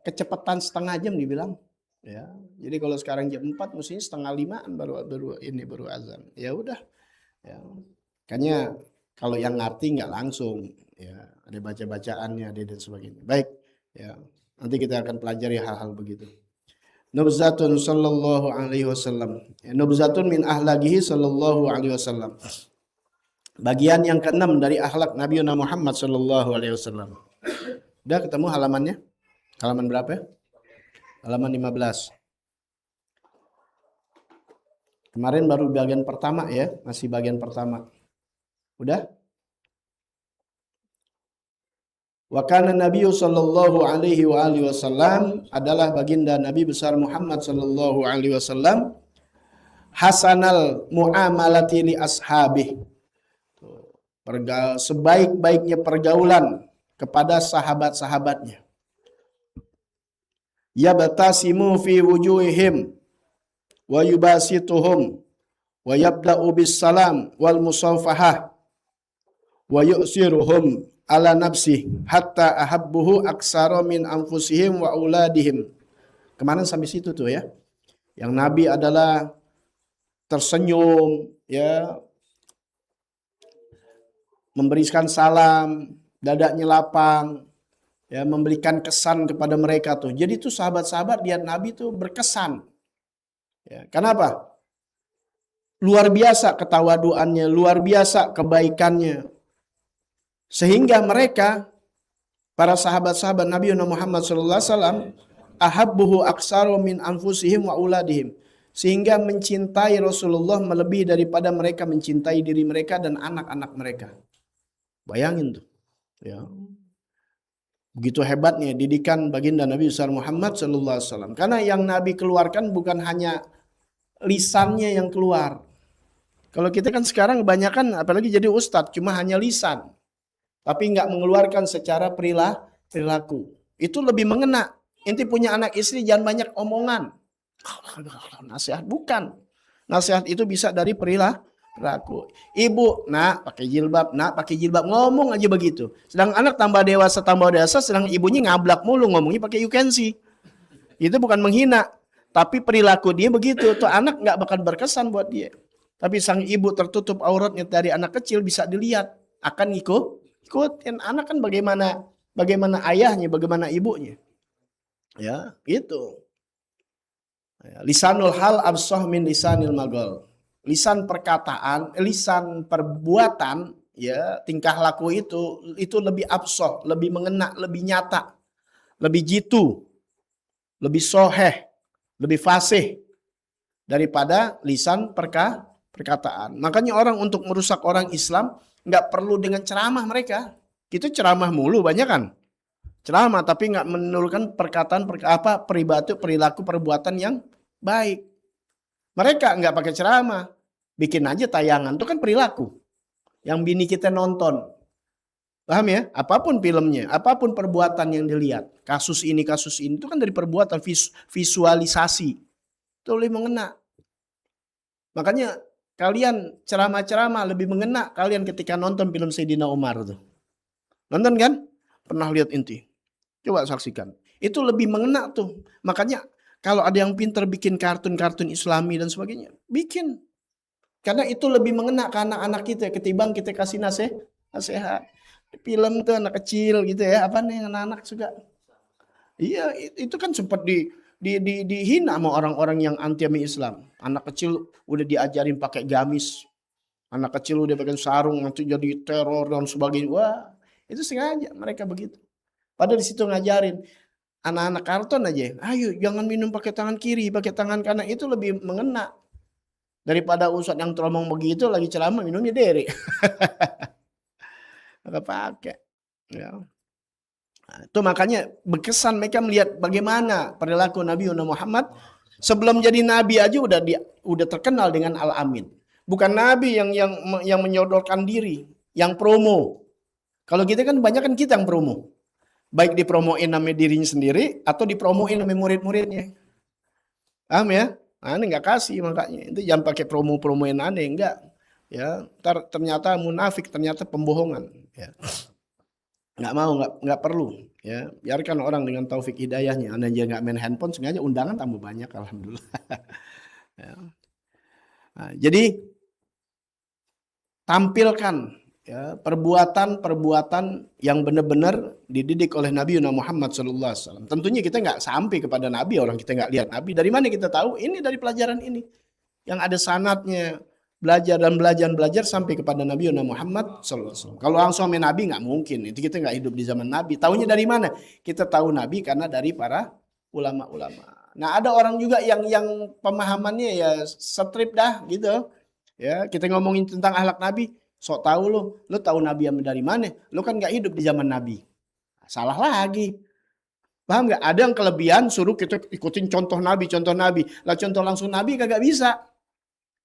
kecepatan setengah jam dibilang. Ya. Jadi kalau sekarang jam 4 mestinya setengah 5 baru azan. Ya udah. Ya. Makanya kalau yang ngerti nggak langsung. Ya, ada baca-bacaannya dan sebagainya. Baik. Ya. Nanti kita akan pelajari hal-hal begitu. Nubzatun sallallahu alaihi wasallam. Nubzatun min ahlagihi sallallahu alaihi wasallam. Bagian yang keenam dari akhlak Nabi Muhammad sallallahu alaihi wasallam. Udah ketemu halamannya? Halaman berapa ya? Halaman 15. Kemarin baru bagian pertama ya, masih bagian pertama. Udah? Wa kana Nabi sallallahu alaihi wa alihi wasallam adalah baginda Nabi besar Muhammad sallallahu alaihi wasallam hasanal muamalati li ashabih. Sebaik-baiknya pergaulan kepada sahabat-sahabatnya. Yabtasimu fi wujuhihim wa yubasituhum wa yabda'u bis salam wal musafahah wa yu'siruhum ala nafsih hatta ahabbuhu aksara min anfusihim wa auladihim. Kemarin sampai situ tuh ya. Yang Nabi adalah tersenyum ya, memberikan salam, dadanya lapang, ya, memberikan kesan kepada mereka tuh. Jadi tuh sahabat-sahabat lihat Nabi tuh berkesan. Ya, kenapa? Luar biasa ketawaduannya, luar biasa kebaikannya. Sehingga mereka, para sahabat-sahabat Nabi Muhammad SAW, ahabbuhu aksaru min anfusihim wa uladihim. Sehingga mencintai Rasulullah melebihi daripada mereka mencintai diri mereka dan anak-anak mereka. Bayangin tuh. Ya. Begitu hebatnya didikan baginda Nabi besar Muhammad SAW. Karena yang Nabi keluarkan bukan hanya lisannya yang keluar. Kalau kita kan sekarang kebanyakan apalagi jadi ustadz cuma hanya lisan. Tapi nggak mengeluarkan secara perilaku. Itu lebih mengena. Inti punya anak istri jangan banyak omongan. Nasihat bukan. Nasihat itu bisa dari perilaku. Ibu, nak pakai jilbab, ngomong aja begitu. Sedang anak tambah dewasa, sedang ibunya ngablak mulu ngomongnya pakai you can see. Itu bukan menghina, tapi perilaku dia begitu. Tuh anak nggak bakal berkesan buat dia. Tapi sang ibu tertutup auratnya dari anak kecil bisa dilihat akan ikutin anak kan bagaimana ayahnya, bagaimana ibunya. Ya, gitu. Lisanul hal absah min lisanil magol. Lisan perkataan, lisan perbuatan, ya, tingkah laku itu lebih absah, lebih mengena, lebih nyata, lebih jitu, lebih soheh, lebih fasih daripada lisan perkataan. Makanya orang untuk merusak orang Islam nggak perlu dengan ceramah mereka. Itu ceramah mulu banyak kan. Ceramah tapi nggak menurunkan perkataan perilaku perbuatan yang baik. Mereka nggak pakai ceramah, bikin aja tayangan. Itu kan perilaku yang bini kita nonton. Paham ya? Apapun filmnya, apapun perbuatan yang dilihat. Kasus ini itu kan dari perbuatan visualisasi. Itu lebih mengena. Makanya kalian ceramah-ceramah lebih mengena kalian ketika nonton film Sayyidina Umar tuh. Nonton kan? Pernah lihat inti. Coba saksikan. Itu lebih mengena tuh. Makanya kalau ada yang pinter bikin kartun-kartun Islami dan sebagainya, bikin. Karena itu lebih mengena ke anak-anak kita ketimbang kita kasih nasihat. Film tuh anak kecil gitu ya, apa nih anak-anak suka. Iya, itu kan sempat dihina sama orang-orang yang anti Islam. Anak kecil udah diajarin pakai gamis. Anak kecil udah pakai sarung nanti jadi teror dan sebagainya. Wah, itu sengaja mereka begitu. Padahal di situ ngajarin anak-anak karton aja, ayo jangan minum pakai tangan kiri, pakai tangan kanan, itu lebih mengena daripada ustadz yang teromong begitu lagi ceramah minumnya dere. Nggak pakai. Ya. Nah, itu makanya berkesan mereka melihat bagaimana perilaku Nabi Muhammad sebelum jadi nabi aja udah terkenal dengan Al-Amin. Bukan nabi yang menyodorkan diri, yang promo. Kalau kita kan banyak kan kita yang promo. Baik dipromoin nama dirinya sendiri atau dipromoin nama murid-muridnya. Paham ya? Nah, ini nggak kasih makanya. Itu jangan pakai promo-promoin aneh, enggak. Ya, ternyata munafik, ternyata pembohongan. Ya. Nggak perlu. Ya, biarkan orang dengan taufik hidayahnya. Anda aja nggak main handphone, sengaja undangan tambah banyak, alhamdulillah. Ya. Nah, jadi tampilkan ya, perbuatan-perbuatan yang benar-benar dididik oleh Nabi Muhammad SAW. Tentunya kita nggak sampai kepada Nabi, orang kita nggak lihat Nabi. Dari mana kita tahu? Ini dari pelajaran ini. Yang ada sanatnya, belajar sampai kepada Nabi Muhammad SAW. Kalau langsung sama Nabi nggak mungkin. Itu kita nggak hidup di zaman Nabi. Taunya dari mana? Kita tahu Nabi karena dari para ulama-ulama. Nah, ada orang juga yang pemahamannya ya strip dah gitu. Ya, kita ngomongin tentang akhlak Nabi, sok tahu lu tahu Nabi dari mana? Lu kan nggak hidup di zaman Nabi. Salah lagi. Paham nggak? Ada yang kelebihan suruh kita ikutin contoh Nabi. Lah contoh langsung Nabi kagak bisa.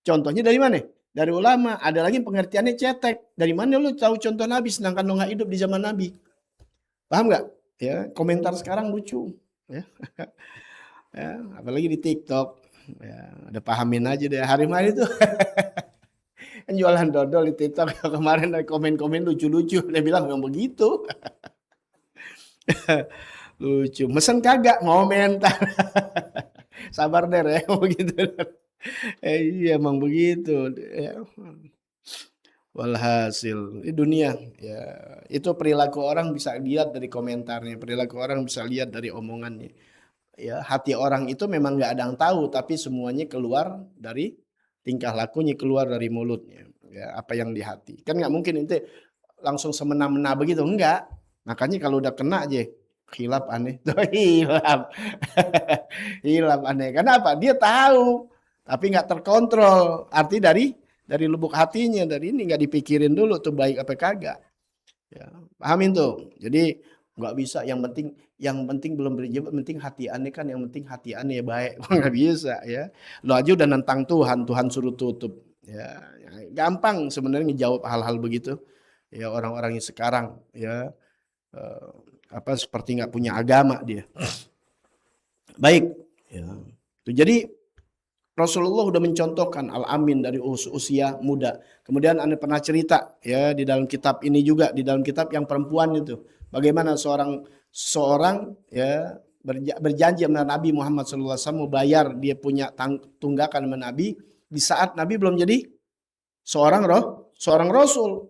Contohnya dari mana? Dari ulama. Ada lagi pengertiannya cetek. Dari mana lu tahu contoh Nabi sedangkan lu nggak hidup di zaman Nabi? Paham nggak? Ya, komentar sekarang lucu. Ya. Ya, apalagi di TikTok. Ya, ada pahamin aja deh. Hari-hari itu kan jualan dodol di TikTok. Kemarin ada komen-komen lucu-lucu. Dia bilang memang begitu. Lucu. Mesen kagak, komentar. Sabar deh ya, begitu. Iya emang begitu. Ya. Walhasil di dunia ya itu perilaku orang bisa lihat dari komentarnya, perilaku orang bisa lihat dari omongannya. Ya hati orang itu memang nggak ada yang tahu, tapi semuanya keluar dari tingkah lakunya, keluar dari mulutnya. Ya apa yang di hati. Kan nggak mungkin itu langsung semena-mena begitu, enggak. Makanya kalau udah kena aja hilap aneh, tuh hilap, hilap aneh. Kenapa? Dia tahu. Tapi nggak terkontrol. Arti dari lubuk hatinya, dari ini nggak dipikirin dulu tuh baik apa kagak. Ya, pahamin tuh. Jadi nggak bisa. Yang penting belum berjawab. Penting hati aneh kan. Yang penting hati aneh baik. Nggak bisa ya. Lo aja udah nentang Tuhan suruh tutup. Ya, gampang sebenarnya ngejawab hal-hal begitu. Ya orang-orang yang sekarang ya seperti nggak punya agama dia. Baik. Ya. Jadi Rasulullah sudah mencontohkan Al-Amin dari usia muda. Kemudian Anda pernah cerita ya di dalam kitab ini juga, di dalam kitab yang perempuan itu. Bagaimana seorang ya berjanji sama Nabi Muhammad SAW mau bayar dia punya tunggakan sama Nabi di saat Nabi belum jadi seorang Rasul.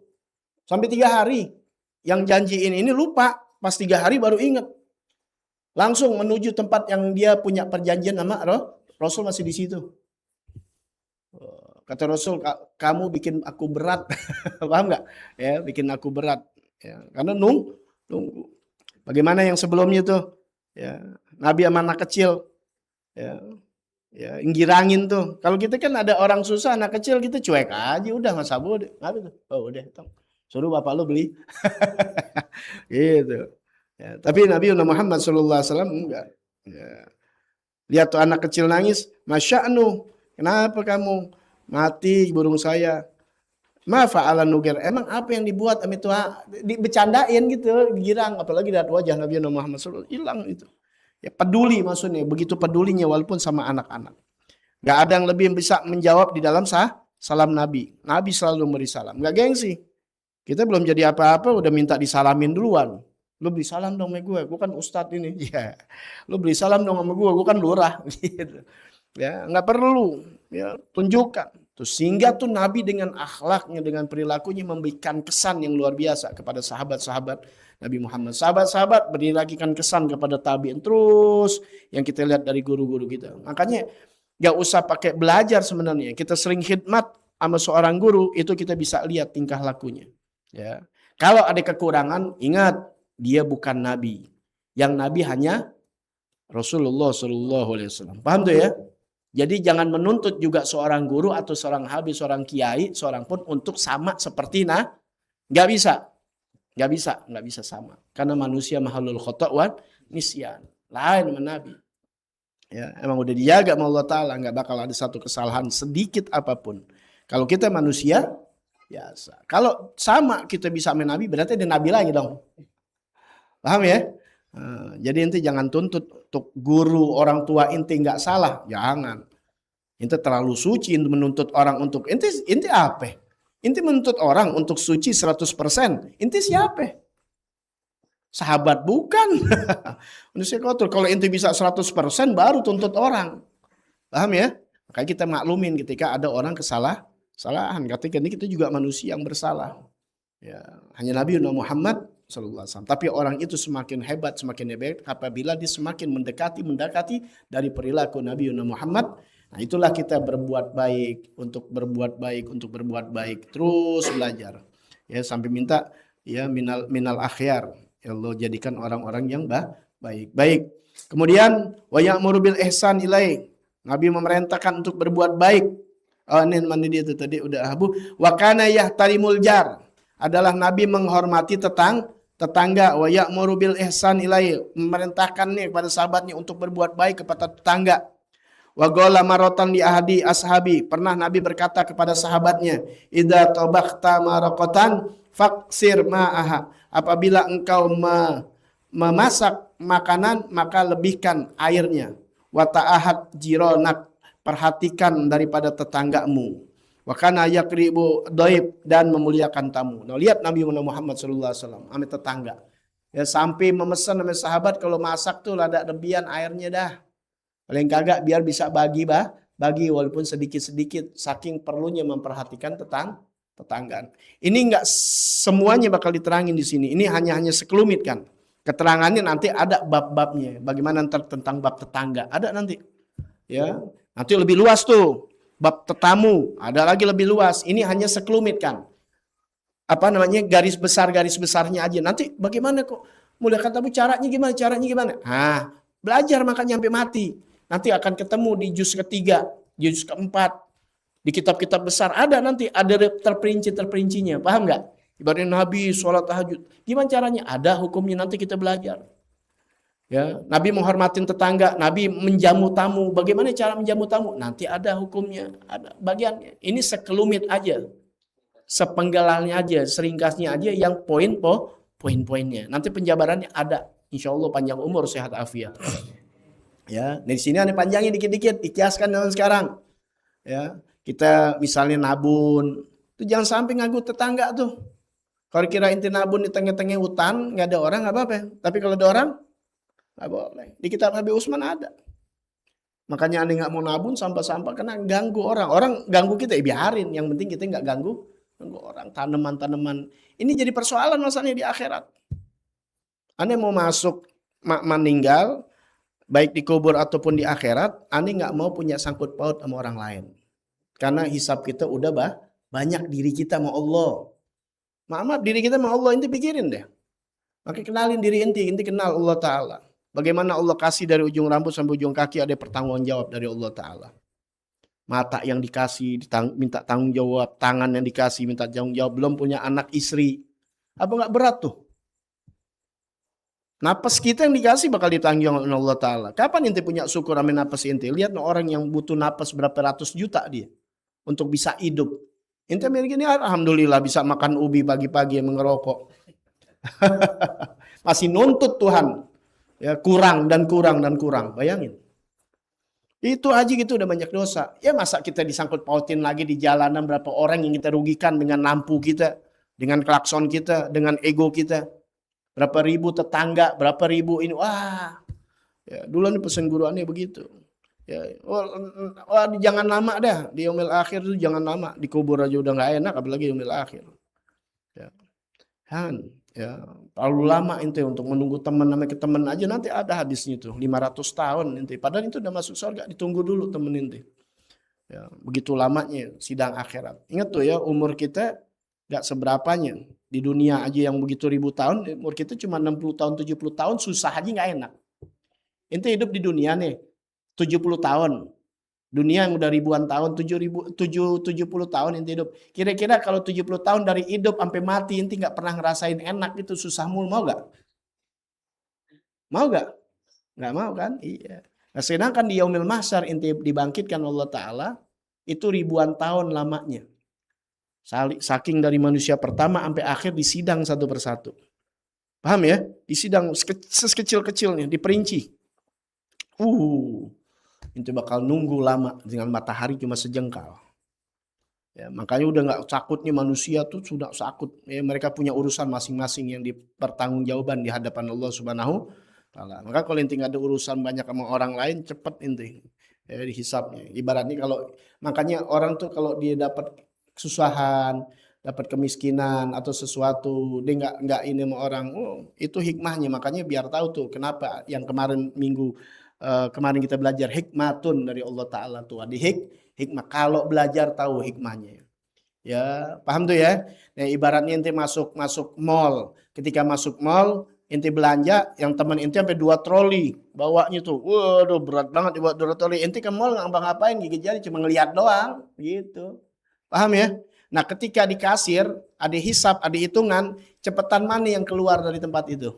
Sampai 3 hari. Yang janjiin ini lupa. Pas 3 hari baru ingat. Langsung menuju tempat yang dia punya perjanjian sama Rasul masih di situ. Kata Rasul, kamu bikin aku berat. Paham nggak? Ya, bikin aku berat. Ya, karena nunggu. Bagaimana yang sebelumnya tuh? Ya, Nabi sama anak kecil. Ya, girangin tuh. Kalau kita kan ada orang susah, anak kecil kita cuek aja, udah nggak sabar. Ngapain tuh? Oh udah, suruh bapak lo beli. Gitu. Ya, tapi Nabi Muhammad SAW enggak. Ya. Lihat tuh anak kecil nangis, masya'nu, Kenapa kamu mati burung saya? Ma fa'ala nugir. Emang apa yang dibuat sama itu? Dibecandain gitu, girang. Apalagi lihat wajah Nabi Muhammad SAW, hilang itu. Ya peduli maksudnya, begitu pedulinya walaupun sama anak-anak. Gak ada yang lebih bisa menjawab di dalam salam Nabi. Nabi selalu memberi salam. Gak gengsi. Kita belum jadi apa-apa udah minta disalamin duluan. Lu beli salam dong sama gue kan ustadz ini. Ya. Lu beli salam dong sama gue kan lurah. Gitu. Ya, nggak perlu. Ya, tunjukkan. Terus sehingga tuh Nabi dengan akhlaknya, dengan perilakunya memberikan kesan yang luar biasa kepada sahabat-sahabat Nabi Muhammad. Sahabat-sahabat berikan kesan kepada tabi'in terus yang kita lihat dari guru-guru kita. Makanya nggak usah pakai belajar sebenarnya. Kita sering khidmat sama seorang guru, itu kita bisa lihat tingkah lakunya. Ya. Kalau ada kekurangan, ingat dia bukan nabi. Yang nabi hanya Rasulullah SAW. Paham tuh ya? Jadi jangan menuntut juga seorang guru atau seorang habib, seorang kiai, seorang pun untuk sama seperti nggak bisa. Nggak bisa sama. Karena manusia mahalul khota' wa nisyan. Lain sama nabi. Ya, emang udah dijaga sama Allah Ta'ala, nggak bakal ada satu kesalahan sedikit apapun. Kalau kita manusia biasa. Kalau sama kita bisa sama Nabi, berarti ada Nabi lagi dong. Paham ya? Jadi inti jangan tuntut untuk guru orang tua inti nggak salah, jangan. Inti terlalu suci menuntut orang untuk inti apa? Inti menuntut orang untuk suci 100%. Inti siapa? Sahabat bukan. Manusia kotor. Kalau inti bisa 100% baru tuntut orang. Paham ya? Makanya kita maklumin ketika ada orang kesalahan. Ketika ini kita juga manusia yang bersalah. Ya, hanya Nabi Muhammad SAW. Tapi orang itu semakin hebat apabila dia semakin mendekati dari perilaku Nabi Muhammad. Nah, itulah kita berbuat baik, untuk berbuat baik, terus belajar. Ya, sampai minta ya minal akhyar. Ya Allah jadikan orang-orang yang baik. Kemudian wa ya'muru bil ihsan ilai. Nabi memerintahkan untuk berbuat baik. Oh, ini mana dia itu tadi udah Abu. Wa kana yahtarimul jar. Adalah Nabi menghormati tetangga. Wa ya'muru bil ihsan ilai. Memerintahkan nih kepada sahabatnya untuk berbuat baik kepada tetangga. Wa qala maratan li ahadi ashabi. Pernah Nabi berkata kepada sahabatnya, idza tabakhta maraqatan faksir ma'aha. Apabila engkau memasak makanan, maka lebihkan airnya. Wa ta'ahad jironak. Perhatikan daripada tetanggamu. Wa kana yakribu doib, dan memuliakan tamu. Nah, lihat Nabi Muhammad SAW sama tetangga. Ya, sampai memesan sama sahabat kalau masak tuh ada lebihan airnya dah. Paling kagak biar bisa bagi walaupun sedikit-sedikit, saking perlunya memperhatikan tetanggaan. Ini enggak semuanya bakal diterangin di sini. Ini hanya sekelumit kan. Keterangannya nanti ada bab-babnya. Bagaimana tentang bab tetangga. Ada nanti. Ya, nanti lebih luas tuh. Bab tetamu, ada lagi lebih luas. Ini hanya sekelumit kan. Apa namanya? Garis besarnya aja. Nanti bagaimana kok muliakan tamu, caranya gimana? Nah, belajar makanya sampai mati. Nanti akan ketemu di juz ketiga, juz keempat. Di kitab-kitab besar ada nanti, ada terperinci-terperincinya. Paham nggak? Ibaratnya Nabi sholat tahajud. Gimana caranya? Ada hukumnya, nanti kita belajar. Ya, Nabi menghormatin tetangga, Nabi menjamu tamu. Bagaimana cara menjamu tamu? Nanti ada hukumnya, ada bagiannya. Ini sekelumit aja. Sepenggalannya aja, seringkasnya aja yang poin-poinnya. Nanti penjabarannya ada. Insya Allah panjang umur, sehat afiat. Ya, dari sini ada panjangnya dikit-dikit, dikiaskan dengan sekarang. Ya, kita misalnya nabun, itu jangan sampai nganggu tetangga tuh. Kalau kira inti nabun di tengah-tengah hutan, nggak ada orang, nggak apa-apa. Tapi kalau ada orang, nggak boleh. Di kitab Nabi Utsman ada. Makanya aneh nggak mau nabun sampah-sampah karena ganggu orang. Orang ganggu kita, biarin. Yang penting kita nggak ganggu orang. Tanaman-tanaman. Ini jadi persoalan masalahnya di akhirat. Aneh mau masuk meninggal, baik di kubur ataupun di akhirat, aneh nggak mau punya sangkut paut sama orang lain. Karena hisab kita udah banyak diri kita sama Allah. Maaf, diri kita sama Allah, inti pikirin deh. Maka kenalin diri inti kenal Allah Ta'ala. Bagaimana Allah kasih dari ujung rambut sampai ujung kaki, ada pertanggung jawab dari Allah Ta'ala. Mata yang dikasih, minta tanggung jawab. Tangan yang dikasih, minta tanggung jawab. Belum punya anak istri. Apa nggak berat tuh? Napas kita yang dikasih bakal ditanggung oleh Allah Ta'ala. Kapan ente punya syukur sama napas ente? Lihat orang yang butuh napas berapa ratus juta dia untuk bisa hidup. Ente begini, alhamdulillah bisa makan ubi pagi-pagi yang mengerokok. Masih nuntut Tuhan. Ya, kurang dan kurang dan kurang. Bayangin. Itu aja gitu udah banyak dosa. Ya masa kita disangkut pautin lagi di jalanan berapa orang yang kita rugikan dengan lampu kita, dengan klakson kita, dengan ego kita. Berapa ribu tetangga, berapa ribu ini. Wah, ya, dulu nih pesan guru aneh begitu. Ya, jangan lama dah. Di yaumil akhir itu jangan lama. Dikubur aja udah nggak enak, apalagi yaumil akhir. Ya. Han, ya, terlalu lama ente untuk menunggu teman, namanya teman aja nanti ada hadisnya tuh 500 tahun ente. Padahal itu udah masuk surga, ditunggu dulu temen ente. Ya, begitu lamanya sidang akhirat. Ingat tuh ya, umur kita gak seberapanya. Di dunia aja yang begitu ribu tahun, umur kita cuma 60 tahun, 70 tahun, susah aja gak enak. Ente hidup di dunia nih, 70 tahun. Dunia yang udah ribuan tahun, 70 tahun ente hidup. Kira-kira kalau 70 tahun dari hidup sampai mati, ente gak pernah ngerasain enak, itu susah mulu, mau gak? Mau gak? Gak mau kan? Iya. Nah, sedangkan di yaumil mahsyar ente dibangkitkan Allah Ta'ala, itu ribuan tahun lamanya. Saking dari manusia pertama sampai akhir disidang satu persatu. Paham ya? Disidang sekecil-kecilnya, diperinci. Itu bakal nunggu lama dengan matahari cuma sejengkal. Ya, makanya udah nggak takutnya manusia tuh sudah takut. Ya, mereka punya urusan masing-masing yang dipertanggungjawaban di hadapan Allah Subhanahu Ta'ala. Maka kalau inti nggak ada urusan banyak sama orang lain, cepet inti ya, dihisapnya. Ibaratnya kalau makanya orang tuh kalau dia dapat kesusahan, dapat kemiskinan atau sesuatu, dia nggak ini sama orang, itu hikmahnya. Makanya biar tahu tuh kenapa yang kemarin kemarin kita belajar hikmatun dari Allah Ta'ala tuh ada hikmah. Kalau belajar tahu hikmahnya, ya paham tuh ya. Nah ibaratnya ente masuk mall, ketika masuk mall ente belanja, yang teman ente sampai 2 troli bawanya tuh, waduh berat banget dibawa 2 troli. Ente ke mall ngapain, gigit jari cuma ngeliat doang gitu. Paham ya? Nah ketika di kasir, ada hisap, ada hitungan, cepetan mana yang keluar dari tempat itu?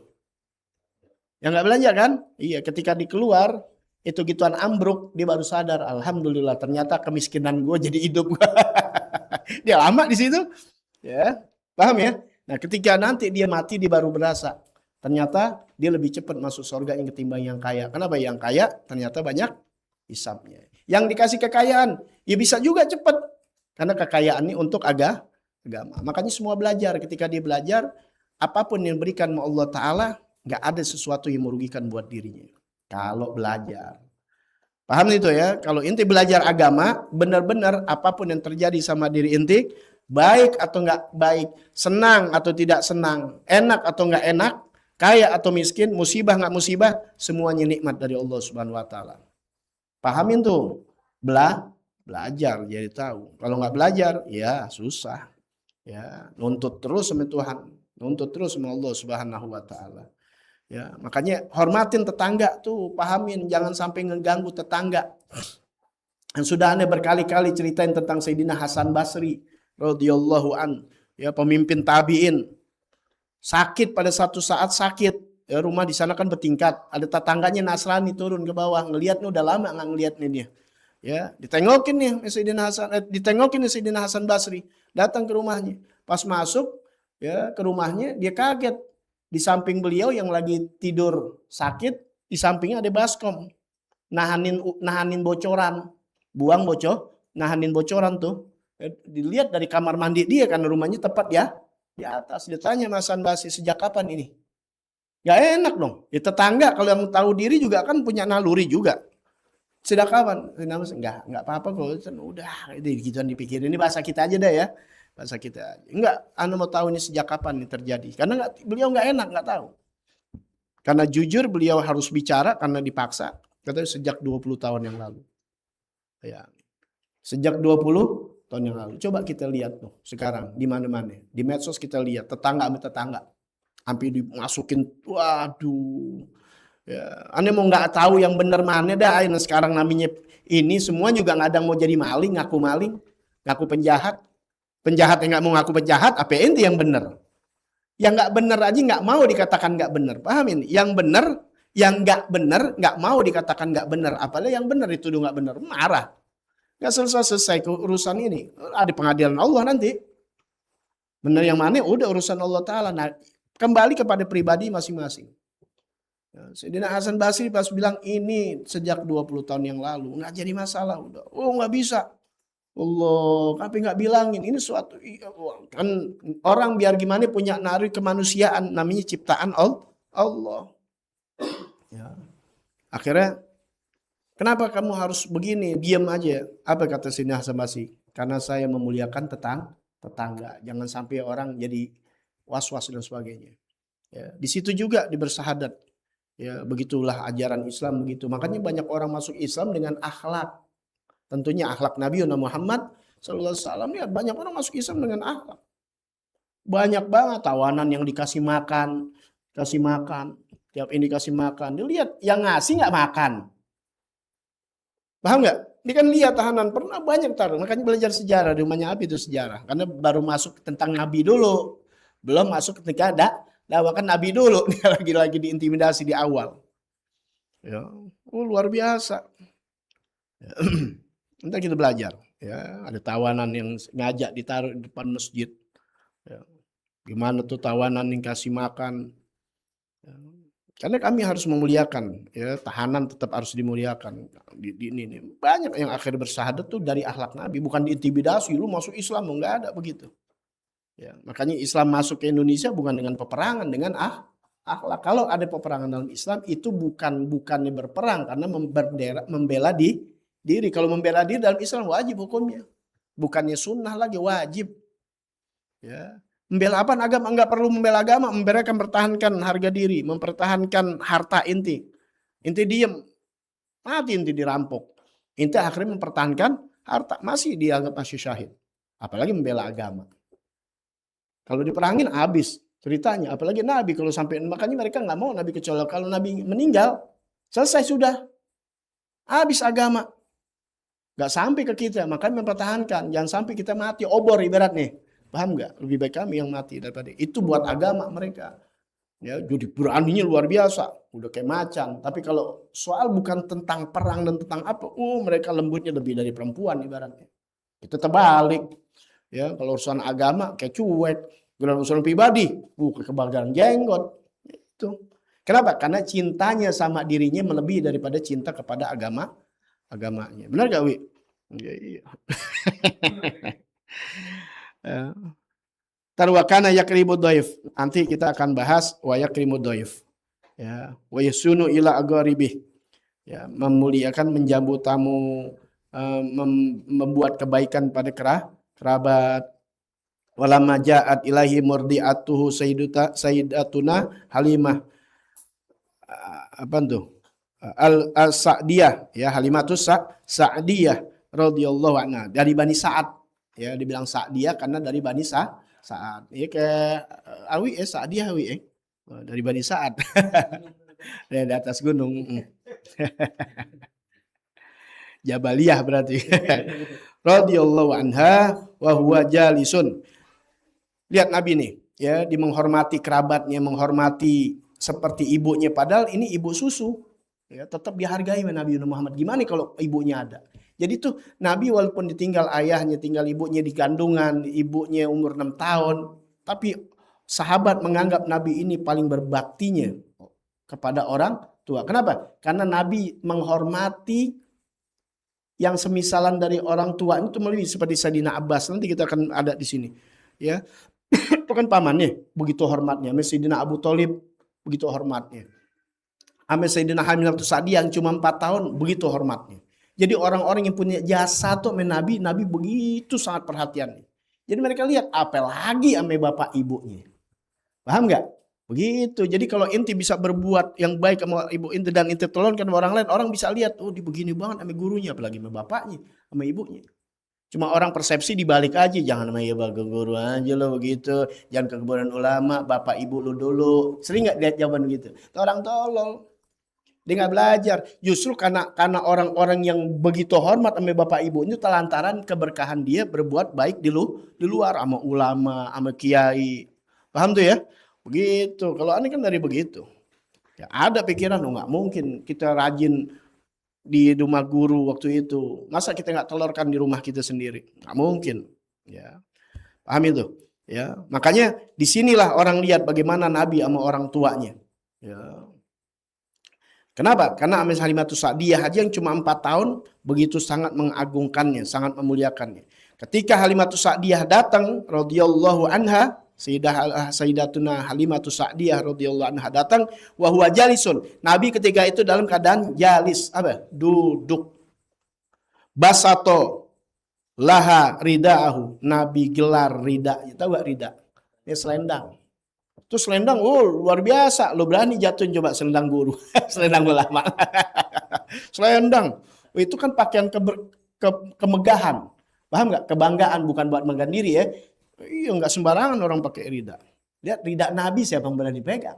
Yang nggak belanja kan? Iya, ketika dikeluar, itu gituan ambruk, dia baru sadar, alhamdulillah ternyata kemiskinan gue jadi hidup gue. Dia lama di situ. Ya, paham ya? Nah ketika nanti dia mati, dia baru berasa. Ternyata dia lebih cepat masuk surga yang ketimbang yang kaya. Kenapa? Yang kaya ternyata banyak hisapnya. Yang dikasih kekayaan, ya bisa juga cepat. Karena kekayaan ini untuk agama. Makanya semua belajar. Ketika dia belajar, apapun yang diberikan Allah Ta'ala, gak ada sesuatu yang merugikan buat dirinya. Kalau belajar. Paham itu ya? Kalau inti belajar agama, benar-benar apapun yang terjadi sama diri inti, baik atau gak baik, senang atau tidak senang, enak atau gak enak, kaya atau miskin, musibah gak musibah, semuanya nikmat dari Allah Subhanahu Wa Ta'ala. Pahamin tuh. Belajar jadi tahu. Kalau nggak belajar, ya susah. Ya, nuntut terus sama Tuhan, nuntut terus sama Allah Subhanahu Wa Ta'ala. Ya, makanya hormatin tetangga tuh, pahamin, jangan sampai ngeganggu tetangga. Dan sudah Anda berkali-kali ceritain tentang Sayyidina Hasan Basri radhiyallahu an, ya pemimpin tabi'in. Sakit pada satu saat sakit. Ya, rumah di sana kan bertingkat. Ada tetangganya Nasrani turun ke bawah, ngelihatnya udah lama nggak ngelihatnya dia. Ya, ditengokin nih Sayyidina Hasan Basri, datang ke rumahnya. Pas masuk ya ke rumahnya, dia kaget. Di samping beliau yang lagi tidur sakit, di sampingnya ada baskom. Nahanin bocoran. Nahanin bocoran tuh. Dilihat dari kamar mandi dia, karena rumahnya tepat ya di atas. Dia tanya Hasan Basri, sejak kapan ini? Gak enak dong. Ya tetangga kalau yang tahu diri juga kan punya naluri juga. Sejak kapan? Enggak apa-apa kok. Udah, itu gituan dipikirin. Ini bahasa kita aja dah ya. Bahasa kita. Enggak, Anda mau tahu ini sejak kapan ini terjadi? Karena beliau enggak enak, enggak tahu. Karena jujur beliau harus bicara karena dipaksa. Katanya sejak 20 tahun yang lalu. Ya. Sejak 20 tahun yang lalu. Coba kita lihat tuh sekarang di mana-mana. Di medsos kita lihat tetangga sama tetangga. Sampai dimasukin, waduh. Ya, Anda mau nggak tahu yang benar mana dah. Sekarang namanya ini semua juga nggak ada yang mau jadi maling, ngaku penjahat. Penjahat yang nggak mau ngaku penjahat, apa ente yang benar? Yang nggak benar aja nggak mau dikatakan nggak benar. Pahamin? Yang benar, yang nggak benar nggak mau dikatakan nggak benar. Apalagi yang benar itu nggak benar, marah. Nggak selesai urusan ini. Ada pengadilan Allah nanti. Benar yang mana? Udah urusan Allah Ta'ala. Nah, kembali kepada pribadi masing-masing. Sayyidina Hasan Basri pas bilang ini sejak 20 tahun yang lalu. Nggak jadi masalah. Udah. Oh nggak bisa. Allah, tapi nggak bilangin ini suatu kan orang biar gimana punya nari kemanusiaan namanya ciptaan Allah. Ya. Akhirnya kenapa kamu harus begini? Diam aja. Apa kata Sayyidina Hasan Basri? Karena saya memuliakan tetangga. Jangan sampai orang jadi was-was dan sebagainya. Ya, di situ juga dibersahadat. Ya, begitulah ajaran Islam begitu. Makanya banyak orang masuk Islam dengan akhlak. Tentunya akhlak Nabi Muhammad SAW. Ya, banyak orang masuk Islam dengan akhlak. Banyak banget tawanan yang dikasih makan, tiap ini dikasih makan. Dilihat yang ngasih nggak makan, paham nggak? Dia kan lihat tahanan pernah banyak taruh. Makanya belajar sejarah di rumahnya Abi itu sejarah. Karena baru masuk tentang Nabi dulu, belum masuk ketika dakwakan Nabi dulu. Dia lagi diintimidasi di awal. Ya, luar biasa. Ya. Nanti kita belajar, ya ada tawanan yang ngajak ditaruh di depan masjid, ya. Gimana tuh tawanan yang kasih makan, ya. Karena kami harus memuliakan, ya tahanan tetap harus dimuliakan. Ini banyak yang akhir bersahadat tuh dari akhlak Nabi, bukan diintimidasi, lu masuk Islam nggak ada begitu, ya. Makanya Islam masuk ke Indonesia bukan dengan peperangan, dengan akhlak. Kalau ada peperangan dalam Islam itu bukannya berperang karena membela diri. Kalau membela diri dalam Islam wajib hukumnya. Bukannya sunnah lagi, wajib. Ya. Membela apa agama? Enggak perlu membela agama. Membela mempertahankan harga diri, mempertahankan harta inti. Inti diem, mati inti dirampok. Inti akhirnya mempertahankan harta, masih dianggap masih syahid. Apalagi membela agama. Kalau diperangin habis ceritanya. Apalagi Nabi kalau sampai, makanya mereka nggak mau Nabi kecuali kalau Nabi meninggal, selesai sudah. Habis agama. Gak sampai ke kita, makanya mempertahankan. Jangan sampai kita mati, obor ibaratnya. Paham gak? Lebih baik kami yang mati daripada itu buat agama mereka. Ya, jadi beraninya luar biasa. Udah kayak macan. Tapi kalau soal bukan tentang perang dan tentang apa, mereka lembutnya lebih dari perempuan ibaratnya. Kita terbalik. Ya, kalau urusan agama kayak cuek. Kalau urusan pribadi, kebakaran jenggot. Itu. Kenapa? Karena cintanya sama dirinya melebihi daripada cinta kepada agamanya. Benar gak, Wi? Iya. Tarwakana yakrimu doif. Nanti kita akan bahas wa yakrimu doif. Ya, wa yasunu ila agharibih. Ya, memuliakan, menjamu tamu, membuat kebaikan pada kerabat. Walamma ja'at ilahi murdi'atuhu sayyidatuna Halimah. Apa tuh? Al-Sa'diyah, ya Halimatus Sa'diyah radhiyallahu anha, dari Bani Sa'ad, ya dibilang Sa'diyah karena dari Bani Sa'ad. Ya kayak Awi Sa'diyah Awi dari Bani Sa'ad. Dari atas gunung. Jabaliyah berarti. Radhiyallahu anha wa huwa jalisun. Lihat Nabi nih, ya di menghormati kerabatnya, menghormati seperti ibunya, padahal ini ibu susu. Ya, tetap dihargai Nabi Muhammad. Gimana kalau ibunya ada? Jadi tuh Nabi walaupun ditinggal ayahnya, tinggal ibunya di kandungan, ibunya umur 6 tahun, tapi sahabat menganggap Nabi ini paling berbaktinya kepada orang tua. Kenapa? Karena Nabi menghormati yang semisalan dari orang tua itu melebihi, seperti Sayyidina Abbas. Nanti kita akan ada di sini. Ya, itu kan pamannya, begitu hormatnya. Sayyidina Abu Thalib begitu hormatnya. Sayyidina Hamil Sa'di yang cuma 4 tahun begitu hormatnya. Jadi orang-orang yang punya jasa tuh Nabi begitu sangat perhatian. Jadi mereka lihat apalagi sama bapak ibunya. Paham nggak? Begitu. Jadi kalau inti bisa berbuat yang baik sama ibu inti dan inti tolongkan orang lain, orang bisa lihat, oh dia begini banget sama gurunya, apalagi sama bapaknya, sama ibunya. Cuma orang persepsi dibalik aja, jangan sama ibu guru aja lo begitu, jangan ke kuburan ulama, bapak ibu lu dulu. Sering nggak lihat jawaban gitu? Orang tolol. Dia nggak belajar. Justru karena orang-orang yang begitu hormat sama bapak ibunya, lantaran keberkahan dia berbuat baik di luar sama ulama, sama kiai. Paham tuh ya? Begitu. Kalau aneh kan dari begitu. Ya, ada pikiran, nggak mungkin kita rajin di rumah guru waktu itu. Masa kita nggak telurkan di rumah kita sendiri? Nggak mungkin. Ya, paham itu? Ya, makanya disinilah orang lihat bagaimana Nabi sama orang tuanya. Ya. Kenapa? Karena Amis Halimatus Sa'diyah aja yang cuma 4 tahun begitu sangat mengagungkannya, sangat memuliakannya. Ketika Halimatus Sa'diyah datang radhiyallahu anha, Sayyidatuna Halimatus Sa'diyah radhiyallahu anha datang wa huwa jalisun. Nabi ketika itu dalam keadaan jalis, apa? Duduk. Basato laha ridaahu. Nabi gelar ridanya. Tahu gak rida? Ini selendang. Itu selendang, luar biasa. Lo berani jatuhin coba selendang guru. Selendang ulama. Selendang. Itu kan pakaian kemegahan. Paham nggak? Kebanggaan, bukan buat megah diri ya. Iya, nggak sembarangan orang pakai rida. Lihat rida Nabi, siapa yang berani pegang?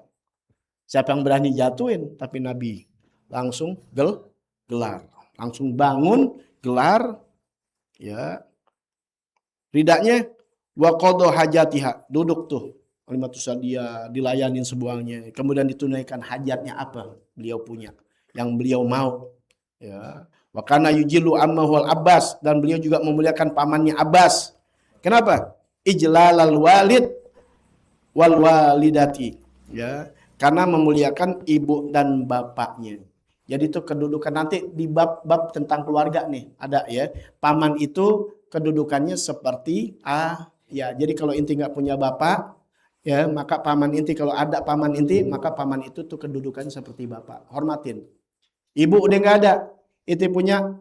Siapa yang berani jatuhin? Tapi Nabi langsung gelar. Langsung bangun, gelar. Ya. Ridanya waqadha hajatiha. Duduk tuh. Halimatus Sa'diyah dilayanin semuanya, kemudian ditunaikan hajatnya apa beliau punya, yang beliau mau. Ya, wa kana yujilu ammahu al-Abbas, dan beliau juga memuliakan pamannya Abbas. Kenapa? Ijlalal walid wal walidati. Ya, karena memuliakan ibu dan bapaknya. Jadi itu kedudukan nanti di bab tentang keluarga nih ada ya. Paman itu kedudukannya seperti ya. Jadi kalau inti nggak punya bapak, ya maka paman inti, kalau ada paman inti maka paman itu tuh kedudukannya seperti bapak, hormatin. Ibu udah nggak ada, inti punya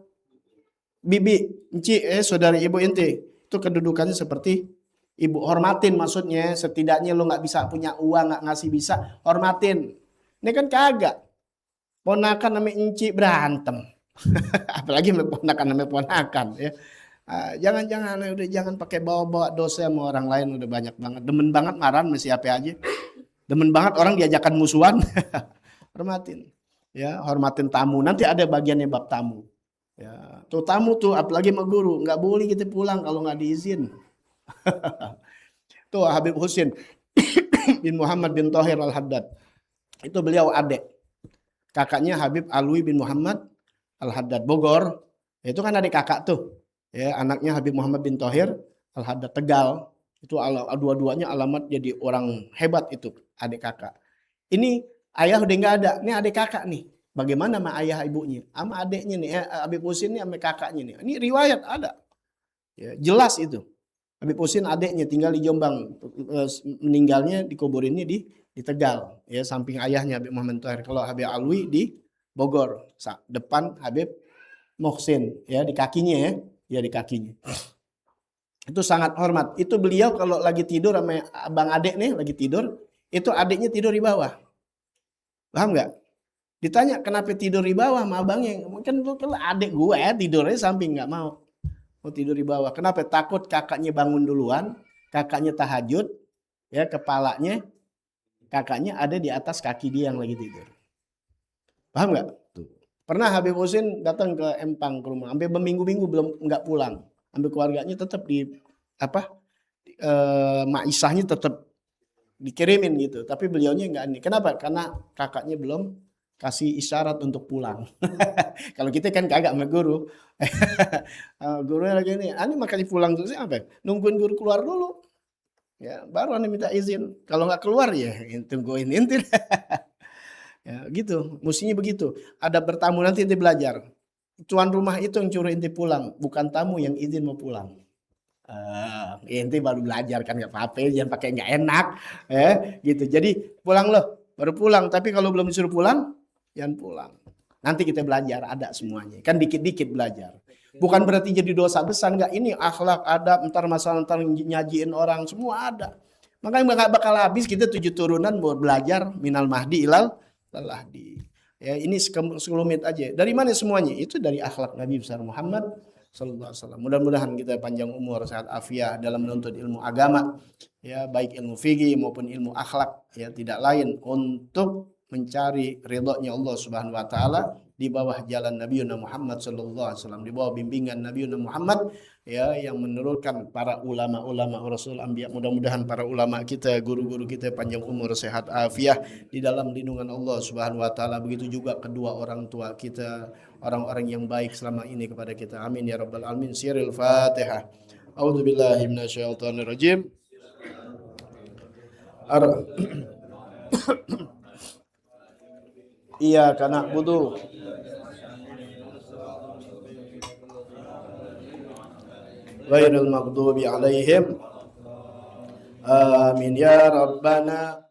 bibi, enci, saudari ibu inti, itu kedudukannya seperti ibu, hormatin. Maksudnya setidaknya lo nggak bisa punya uang, nggak ngasih bisa, hormatin. Ini kan kagak, ponakan namanya enci berantem. Apalagi ponakan namanya ponakan ya. Jangan pakai bawa-bawa dosa sama orang lain, udah banyak banget. Demen banget marah sama siapa aja. Demen banget orang diajakan musuhan. Hormatin. Ya, hormatin tamu. Nanti ada bagiannya bab tamu. Ya, tuh tamu tuh apalagi sama guru, nggak boleh kita pulang kalau nggak diizin. Tuh Habib Husin bin Muhammad bin Thohir Al-Haddad. Itu beliau adik. Kakaknya Habib Alwi bin Muhammad Al-Haddad Bogor. Itu kan adik kakak tuh. Ya, anaknya Habib Muhammad bin Thohir Al-Haddad Tegal. Itu dua-duanya alamat jadi orang hebat itu, adik kakak. Ini ayah udah nggak ada, ini adik kakak nih. Bagaimana sama ayah ibunya? Sama adiknya nih, Habib Husin nih sama kakaknya nih. Ini riwayat ada. Ya, jelas itu. Habib Husin adiknya tinggal di Jombang, meninggalnya dikuburinnya di Tegal, ya samping ayahnya Habib Muhammad Thohir. Kalau Habib Alwi di Bogor, depan Habib Muhsin, ya di kakinya ya. Ya di kakinya. Itu sangat hormat. Itu beliau kalau lagi tidur sama abang adik nih, lagi tidur, itu adiknya tidur di bawah. Paham nggak? Ditanya kenapa tidur di bawah sama abangnya? Mungkin kalau adik gue tidurnya samping, nggak mau tidur di bawah. Kenapa? Takut kakaknya bangun duluan, kakaknya tahajud, ya kepalanya kakaknya ada di atas kaki dia yang lagi tidur. Paham nggak? Pernah Habib Husin datang ke Empang ke rumah, sampai berminggu-minggu belum nggak pulang, sampai keluarganya tetap Mak Isahnya tetap dikirimin gitu, tapi beliaunya nggak ini. Kenapa? Karena kakaknya belum kasih isyarat untuk pulang. Kalau kita kan kagak sama guru, gurunya lagi ini makanya pulang terus apa? Nungguin guru keluar dulu, ya baru ane minta izin. Kalau nggak keluar ya tungguin inti. Ya, gitu, mestinya begitu. Ada bertamu nanti inti belajar. Tuan rumah itu yang suruh inti pulang, bukan tamu yang izin mau pulang. Inti baru belajar kan nggak apa-apa, jangan pakai nggak enak, gitu. Jadi pulang loh, baru pulang. Tapi kalau belum disuruh pulang, jangan pulang. Nanti kita belajar, ada semuanya. Kan dikit-dikit belajar. Bukan berarti jadi dosa besar, nggak. Ini akhlak, adab, ntar masalah ntar nyajiin orang, semua ada. Makanya nggak bakal habis kita 7 turunan buat belajar minal mahdi ilal Lahdi. Ya, ini sekelumit aja. Dari mana semuanya? Itu dari akhlak Nabi besar Muhammad sallallahu alaihi wasallam. Mudah-mudahan kita panjang umur, sehat afiah dalam menuntut ilmu agama, ya baik ilmu fikih maupun ilmu akhlak, ya tidak lain untuk mencari ridhonya Allah Subhanahu wa taala di bawah jalan Nabi Muhammad sallallahu alaihi wasallam, di bawah bimbingan Nabi Muhammad ya, yang menurunkan para ulama-ulama Rasul Anbiya. Mudah-mudahan para ulama kita, guru-guru kita panjang umur, sehat afiah di dalam lindungan Allah Subhanahu wa taala. Begitu juga kedua orang tua kita, orang-orang yang baik selama ini kepada kita. Amin ya rabbal alamin. Siril Fatihah. A'udzubillahi minasyaitonirrajim. Iyyaka na'budu ghairil maghdubi alaihim. Amin ya rabbana